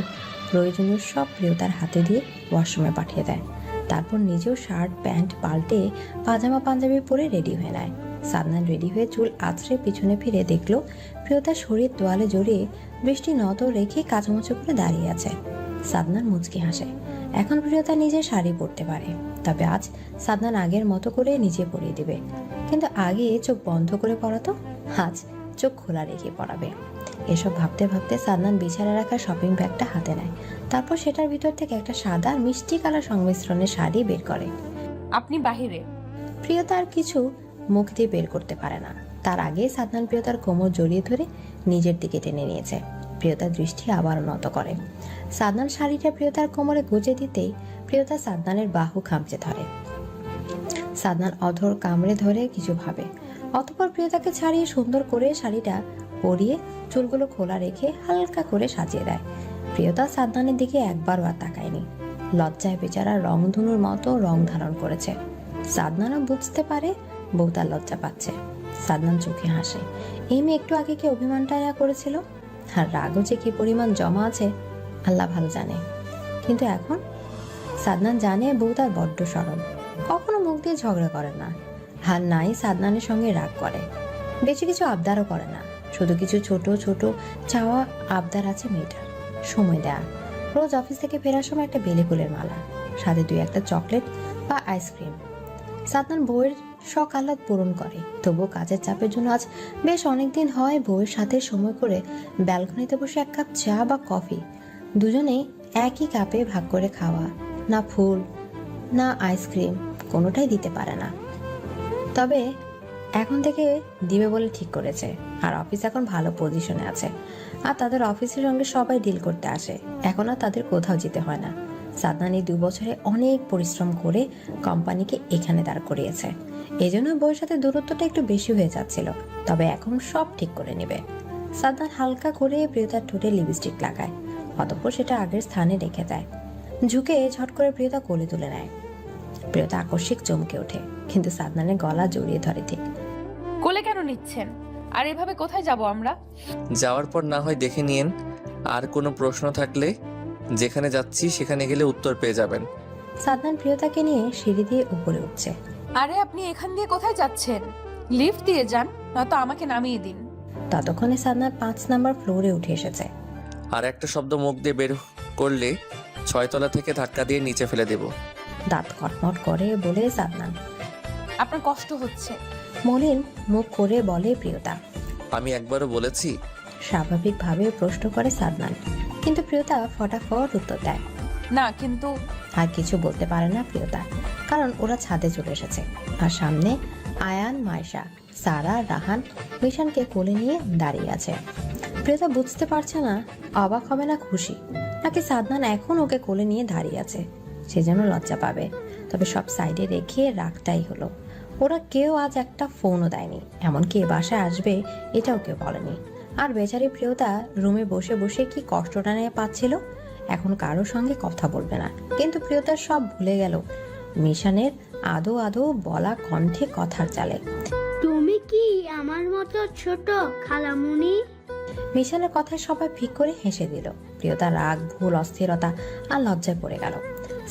প্রয়োজনীয় সব প্রিয়তার হাতে দিয়ে ওয়াশরুমে পাঠিয়ে দেয়। তারপর নিজেও শার্ট প্যান্ট পাল্টে পাজামা পাঞ্জাবি পরে রেডি হয়ে নেয়। সাদনান রেডি হয়ে চুল আছড়ে পিছনে ফিরে দেখলো প্রিয়তার শরীর তোয়ালে জড়িয়ে দৃষ্টি নত রেখে কাচুমাচু করে দাঁড়িয়ে আছে। সাদনান মুচকি হাসে। এখন প্রিয়তা নিজে শাড়ি পরতে পারে, তবে আজ সাদনান আগের মতো করে নিজে পরিয়ে দিবে। কিন্তু আগে চোখ বন্ধ করে পড়াতো, আজ চোখ খোলা রেখে পড়াবে। এসব ভাবতে ভাবতে সাদনান বিছানায় রাখা শপিং ব্যাগটা হাতে নেয়। তারপর সেটার ভিতর থেকে একটা সাদা আর মিষ্টি কালার সংমিশ্রণের শাড়ি বের করে। আপনি বাহিরে। প্রিয়তা আর কিছু মুখ দিয়ে বের করতে পারে না। তার আগে সাদনান প্রিয়তার কোমর জড়িয়ে ধরে নিজের দিকে টেনে নিয়েছে। প্রিয়তার দৃষ্টি আবার নত করে। সাদনান শাড়িটা প্রিয়তার কোমরে গুজে দিতেই প্রিয়তা সাদনানের বাহু খামচে ধরে। সাদনান অধর কামড়ে ধরে কিছু ভাবে, অতঃপর প্রিয়তাকে ছাড়িয়ে সুন্দর করে শাড়িটা পরিয়ে চুলগুলো খোলা রেখে হালকা করে সাজিয়ে দেয়। প্রিয়তা সাদনানের দিকে একবারও আর তাকায়নি। লজ্জায় বেচারা রংধনুর মতো রং ধারণ করেছে। সাদনানও বুঝতে পারে বউ তার লজ্জা পাচ্ছে। সাদনান চোখে হাসে। এই মেয়ে একটু আগে কি অভিমানটা করেছিল, আর রাগও যে কি পরিমাণ জমা আছে আল্লাহ ভালো জানে। কিন্তু এখন সাদনান জানে বউ তার বড্ড সরল, কখনো মুখ দিয়ে ঝগড়া করে না, আর নাই সাদনানের সঙ্গে রাগ করে। বেশি কিছু আবদারও করে না, শুধু কিছু ছোট ছোট চাওয়া আবদার আছে মেয়েটার। সময় দেয়া, রোজ অফিস থেকে ফেরার সময় একটা বেলে ফুলের মালা, সাথে 2-1টা চকলেট বা আইসক্রিম। সাদনান বউয়ের শখ আহ্লাদ পূরণ করে। তবুও কাজের চাপের জন্য আজ বেশ অনেকদিন হয় বউয়ের সাথে সময় করে ব্যালকনিতে বসে 1 কাপ চা বা কফি দুজনেই একই কাপে ভাগ করে খাওয়া। না ফুল না আইসক্রিম, কোনোটাই দিতে পারে না। তবে এখন থেকে দিবে বলে ঠিক করেছে। আর অফিস এখন ভালো পজিশনে আছে, আর তাদের অফিসের সঙ্গে সবাই ডিল করতে আসে। এখন আর তাদের কোথাও যেতে হয় না। সাদনান এই 2 বছরে অনেক পরিশ্রম করে কোম্পানিকে এখানে দাঁড় করিয়েছে। এই জন্য বউয়ের সাথে দূরত্বটা একটু বেশি হয়ে যাচ্ছিল, তবে এখন সব ঠিক করে নেবে। সাদনান হালকা করে প্রিয়তার ঠোঁটে লিপস্টিক লাগায়, অতঃপর সেটা আগের স্থানে রেখে দেয়। ঝুঁকে ঝট করে প্রিয়তা কোলে তুলে নেয়। প্রিয়তা আকস্মিক চমকে ওঠে, কিন্তু সাদনানের গলা জড়িয়ে ধরে ঠিক। কোলে কেন নিচ্ছেন? আর এভাবে কোথায় যাব আমরা? যাওয়ার পর না হয় দেখে নিয়েন, আর কোনো প্রশ্ন থাকলে যেখানে যাচ্ছি সেখানে গেলে উত্তর পেয়ে যাবেন। সাদনান প্রিয়তাকে নিয়ে সিঁড়ি দিয়ে উপরে উঠছে। আরে আপনি এখান দিয়ে কোথায় যাচ্ছেন? লিফট দিয়ে যান, নয়তো আমাকে নামিয়ে দিন। ততক্ষণে সাদনান 5 নাম্বার ফ্লোরে উঠে এসেছে। আর একটা শব্দ মুখ দিয়ে বের করলে 6 তলা থেকে ধাক্কা দিয়ে নিচে ফেলে দেব। দাঁত কটমট করে বলে সাদনান। আপনার কষ্ট হচ্ছে। মলিন মুখ করে বলে প্রিয়তা। আমি একবারও বলেছি? স্বাভাবিকভাবে প্রশ্ন করে সাদনান, কিন্তু প্রিয়তা ফটাফট উত্তর দেয়। না, কিন্তু আর কিছু বলতে পারে না প্রিয়তা, কারণ ওরা ছাদে চলে এসেছে। আর সামনে আয়ান, মাইশা, সারা, রাহান মিশানকে কোলে নিয়ে দাঁড়িয়ে আছে। প্রিয়তা বুঝতে পারছে না অবাক হবে না খুশি, নাকি সাদনান এখন ওকে কোলে নিয়ে দাঁড়িয়ে আছে সে যেন লজ্জা পাবে। তবে সব সাইডে রেখে রাগটাই হলো। ওরা কেউ আজ একটা ফোনও দেয়নি, এমনকি এ বাসায় আসবে এটাও কেউ বলেনি। আর বেচারি প্রিয়তা রুমে বসে বসে কি কষ্টটা নিয়ে পাচ্ছিল। এখন কারোর সঙ্গে কথা বলবে না, কিন্তু প্রিয়তা সব ভুলে গেল মিশানের আদো আদো বলা কণ্ঠে কথার চালে। তুমি কি আমার মতো ছোট খালামুনি? মিশানের কথায় সবাই ফিক করে হেসে দিল। প্রিয়তা রাগ, ভুল, অস্থিরতা আর লজ্জায় পড়ে গেল।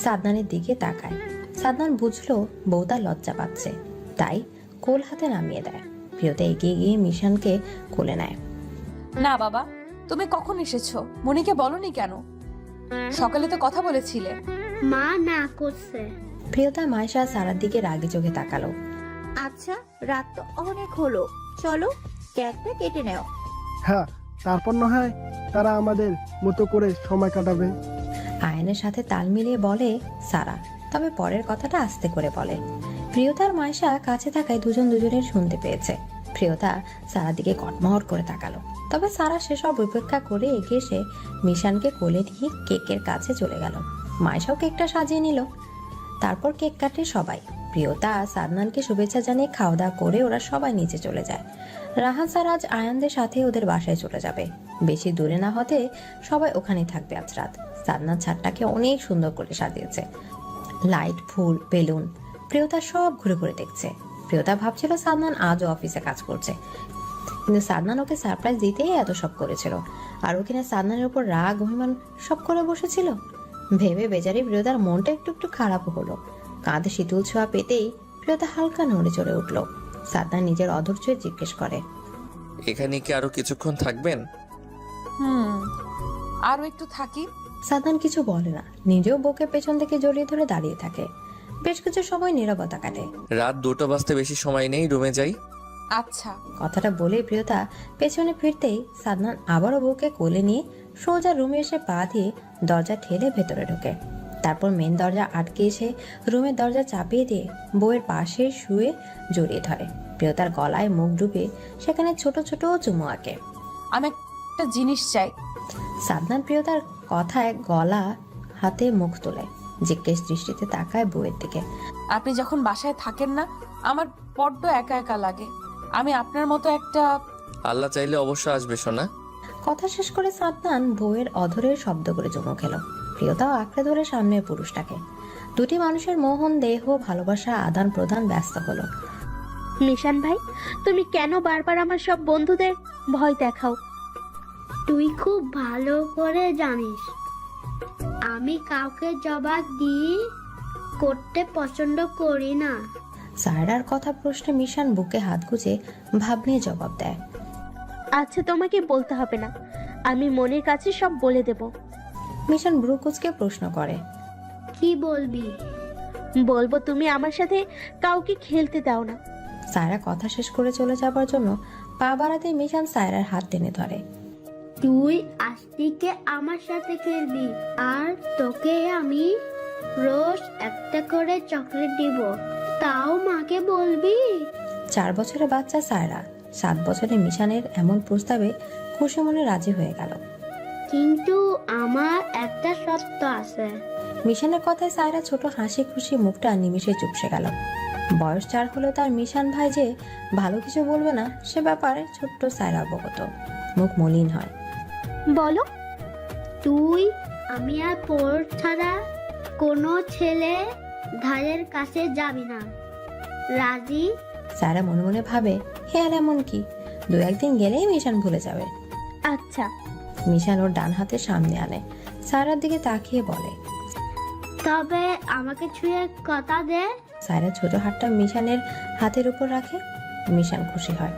সাদনানের দিকে তাকায়। সাদনান বুঝলো বউ তার লজ্জা পাচ্ছে, তাই কোল হাতে নামিয়ে দেয়। প্রিয়তা এগিয়ে গিয়ে মিশানকে কোলে নেয়। না বাবা, তুমি কখন এসেছো? মনিকে বলনি কেন? সকালে তো কথা বলেছিলে। মা না করছে। প্রিয়তা মাইশা সারার দিকে রাগে চোখে তাকালো। আচ্ছা, রাত তো অনেক হলো, চলো কেকটা কেটে নাও। হ্যাঁ, তারপর না হয় তারা আমাদের মতো করে সময় কাটাবে। আয়নের সাথে তাল মিলিয়ে বলে সারা, তবে পরের কথাটা আস্তে করে বলে। প্রিয়তার মাইশা কাছে থাকায় দুজন দুজনের শুনতে পেয়েছে। প্রিয়তা সারার দিকে কটমট করে তাকালো, তবে সারা সেসব উপেক্ষা করে এগিয়ে এসে মিশানকে কোলে নিয়ে কেকের কাছে চলে গেল। মাইশাও কেকটা সাজিয়ে নিল। তারপর কেক কাটে সবাই। প্রিয়তা সাদনানকে শুভেচ্ছা জানিয়ে খাওয়া দাওয়া করে ওরা সবাই নিচে চলে যায়। রাহান স্যার আজ আয়ানদের সাথে ওদের বাসায় চলে যাবে। বেশি দূরে না হতে সবাই ওখানেই থাকবে আজ রাত। সাদনান ছাদটাকে অনেক সুন্দর করে সাজিয়েছে, লাইট, ফুল, বেলুন। প্রিয়তা সব ঘুরে ঘুরে দেখছে। প্রিয়তা ভাবছিল সাদনান আজও অফিসে কাজ করছে, কিন্তু সাদনান ওকে সারপ্রাইজ দিতেই এত সব করেছিল, আর ওখানে সাদনানের উপর রাগ, অভিমান সব করে বসেছিল। ভেবে বেচারি প্রিয়তার মনটা একটু একটু খারাপ হলো। কাঁধে শীতল ছোঁয়া পেতেই প্রিয়তা হালকা নড়ে চড়ে উঠল। সাদনান নিজের অধৈর্য জিজ্ঞেস করে, এখানে কি আরো কিছুক্ষণ থাকবেন? আরো একটু থাকি। সাদনান কিছু বলে না, নিজেও বউকে পেছন থেকে জড়িয়ে ধরে দাঁড়িয়ে থাকে। বেশ কিছু সময় নীরবতা কাটে। রাত 2টা বাজতে বেশি সময় নেই, রুমে যাই। আচ্ছা। কথাটা বলে প্রিয়তা পেছনে ফিরতেই সাদনান আবারও বউকে কোলে নিয়ে সোজা রুমে এসে পা দিয়ে দরজা ঠেলে ভেতরে ঢোকে। তারপর মেন দরজা আটকে এসে রুমের দরজা চাপিয়ে দিয়ে বউয়ের পাশে শুয়ে জড়িয়ে ধরে। প্রিয়তার গলায় মুখ ডুবে সেখানে ছোট ছোট চুমু আঁকে। আমি একটা জিনিস চাই। সাদনান প্রিয়তার কথায় গলা হাতে মুখ তোলে, জিজ্ঞেস দৃষ্টিতে তাকায় বউয়ের দিকে। আপনি যখন বাসায় থাকেন না, আমার বড্ড একা একা লাগে। আমি আপনার মতো একটা... আল্লাহ চাইলে অবশ্য আসবে সোনা। কথা শেষ করে সাদনান বউয়ের অধরের শব্দ করে চুমু খেলো। প্রিয়তাও আঁকড়ে ধরে সামনের পুরুষটাকে। দুটি মানুষের মোহন, দেহ, ভালোবাসা আদান প্রদান ব্যস্ত হলো। মিশান ভাই, তুমি কেন বারবার আমার সব বন্ধুদের ভয় দেখাও? তুই খুব ভালো করে জানিস আমি কাউকে জবাব দিয়ে করতে পছন্দ করি না। সায়রার কথা প্রশ্নে মিশান বুকে হাত গুজে ভাব নিয়ে জবাব দেয়। আচ্ছা, তোমাকে বলতে হবে না, আমি মনের কাছে সব বলে দেব। মিশান ব্রু কুচকে প্রশ্ন করে, কি বলবি? বলবো তুমি আমার সাথে কাউকে খেলতে দাও না। সায়রা কথা শেষ করে চলে যাবার জন্য পা বাড়াতে মিশান সায়রার হাত টেনে ধরে। তুই আজকে আমার সাথে খেলবি, আর তোকে আমি রোজ একটা করে চকলেট দিব, তাও মাকে বলবি। 4 বছরের বাচ্চা সায়রা 7 বছরে মিশানের এমন প্রস্তাবে খুশি মনে রাজি হয়ে গেল। কিন্তু আমার একটা শর্ত আছে। মিশানের কথায় সায়রা ছোট হাসি খুশি মুখটা নিমিষে চুপসে গেল। বয়স 4 হলেও তার মিশান ভাই যে ভালো কিছু বলবে না সে ব্যাপারে ছোট্ট সায়রা অবগত। মুখ মলিন হয়। বলো। তুই, আমি আর পোর ছাড়া কোনো ছেলে ধারের কাছে যাবি না, রাজি? সায়রা মনে মনে ভাবে, হে আর এমন কি, 2-1 দিন গেলেই মিশান ভুলে যাবে। আচ্ছা। মিশান ওর ডান হাতে সামনে আনে, সায়রার দিকে তাকিয়ে বলে, তবে আমাকে ছুঁয়ে কথা দে। সায়রা ছোট হাতটা মিশানের হাতের উপর রাখে। মিশান খুশি হয়।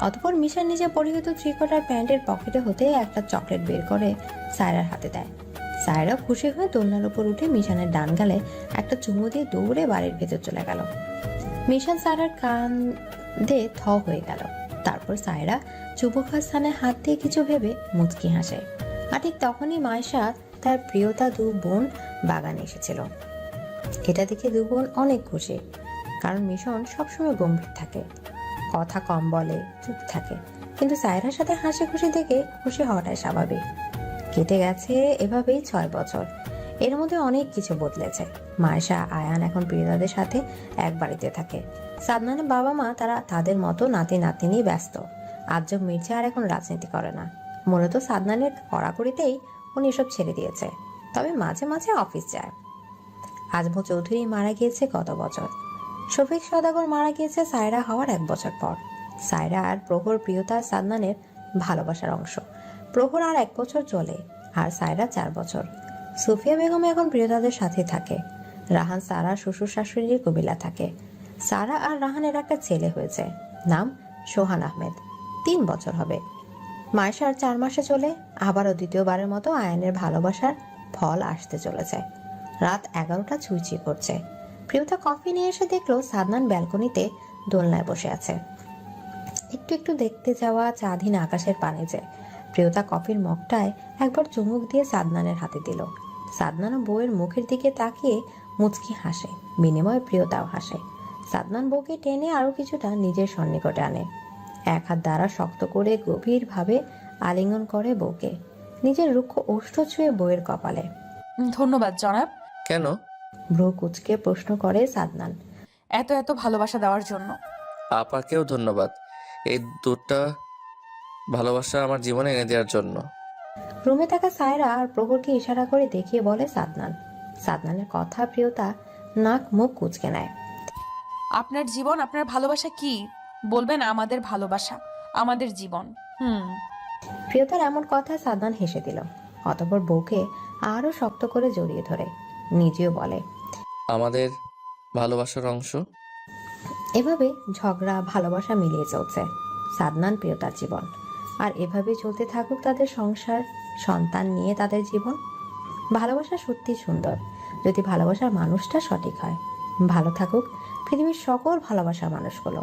অতঃপর মিশান নিজে পরিহিত ত্রিকোটার প্যান্টের পকেটে হতে একটা চকলেট বের করে সায়রার হাতে দেয়। সায়রা খুশি হয়ে দোলনার উপর উঠে মিশানের ডান গালে একটা চুমু দিয়ে দৌড়ে বাড়ির ভেতর চলে গেল। মিশান সায়রার কাঁধে থ হয়ে গেল। তারপর সায়রা চুবু খাওয়ার স্থানে হাত দিয়ে কিছু ভেবে মুচকি হাসে। আর ঠিক তখনই মায়েশা তার প্রিয়তা 2 বোন বাগানে এসেছিল। এটা দেখে 2 বোন অনেক খুশি, কারণ মিশন সবসময় গম্ভীর থাকে, কথা কম বলে, চুপ থাকে। কিন্তু সায়রার সাথে হাসি খুশি দেখে খুশি হওয়াটাই স্বাভাবিক। কেটে গেছে এভাবেই 6 বছর। এর মধ্যে অনেক কিছু বদলেছে। মায়েশা, আয়ান এখন প্রিয়তাদের সাথে এক বাড়িতে থাকে। সাদনানের বাবা মা তারা তাদের মতো নাতি নাতনি ব্যস্ত। আজব মির্জা আর এখন রাজনীতি করে না। মূলত সাদনানের কড়াকড়িতেই উনি এসব ছেড়ে দিয়েছে, তবে মাঝে মাঝে অফিস যায়। আজমু চৌধুরী মারা গিয়েছে গত বছর। শফিক সওদাগর মারা গিয়েছে সায়রা হওয়ার 1 বছর পর। সায়রা আর প্রহর প্রিয়তা সাদনানের ভালোবাসার অংশ। প্রহর আর 1 বছর চলে, আর সায়রা 4 বছর। সুফিয়া বেগম এখন প্রিয়তাদের সাথে থাকে। রাহান সারা শ্বশুর শাশুড়ির কবিলা থাকে। সারা আর রাহানের একটা ছেলে হয়েছে, নাম সোহান আহমেদ। 3 বছর হবে। মায়েশার 4 মাসে চলে। আবারও দ্বিতীয়বারের মতো আয়ানের ভালোবাসার ফল আসতে চলেছে। রাত 11টা ছুঁই করছে। প্রিয়তা কফি নিয়ে এসে দেখলো সাদনান ব্যালকনিতে দোলনায় বসে আছে। একটু একটু দেখতে যাওয়া চাঁদহীন আকাশের পানে যে। প্রিয়তা কফির মগটায় একবার চুমুক দিয়ে সাদনানের হাতে দিল। সাদনানও বউয়ের মুখের দিকে তাকিয়ে মুচকি হাসে, বিনিময়ে প্রিয়তাও হাসে। সাদনান বউকে টেনে আরো কিছুটা নিজের সন্নিকটে আনে। 1 হাত দ্বারা শক্ত করে গভীরভাবে আলিঙ্গন করে বউকে। নিজের রুক্ষ ওষ্ঠ ছুঁয়ে বউয়ের কপালে। ধন্যবাদ জনাব। কেন? ভ্রু কুচকে প্রশ্ন করে সাদনান। এত এত ভালোবাসা দেওয়ার জন্য। আপাকেও ধন্যবাদ, এই 2টা ভালোবাসা আমার জীবনে এনে দেওয়ার জন্য। রুমে থাকা সায়রা আর প্রহরকে ইশারা করে দেখিয়ে বলে সাদনান। সাদনানের কথা প্রিয়তা নাক মুখ কুচকে নেয়। আপনার জীবন, আপনার ভালোবাসা কি বলবেন? আমাদের ভালোবাসা, আমাদের জীবন। প্রিয়তার এমন কথা সাদনান হেসে দিল। অতঃপর বউকে আরো শক্ত করে জড়িয়ে ধরে নিজেও বলে, আমাদের ভালোবাসার অংশ। এভাবে ঝগড়া ভালোবাসা মিলিয়ে চলছে সাদনান প্রিয়তার জীবন। আর এভাবে চলতে থাকুক তাদের সংসার, সন্তান নিয়ে তাদের জীবন। ভালোবাসা সত্যি সুন্দর, যদি ভালোবাসার মানুষটা সঠিক হয়। ভালো থাকুক পৃথিবীর সকল ভালোবাসার মানুষগুলো।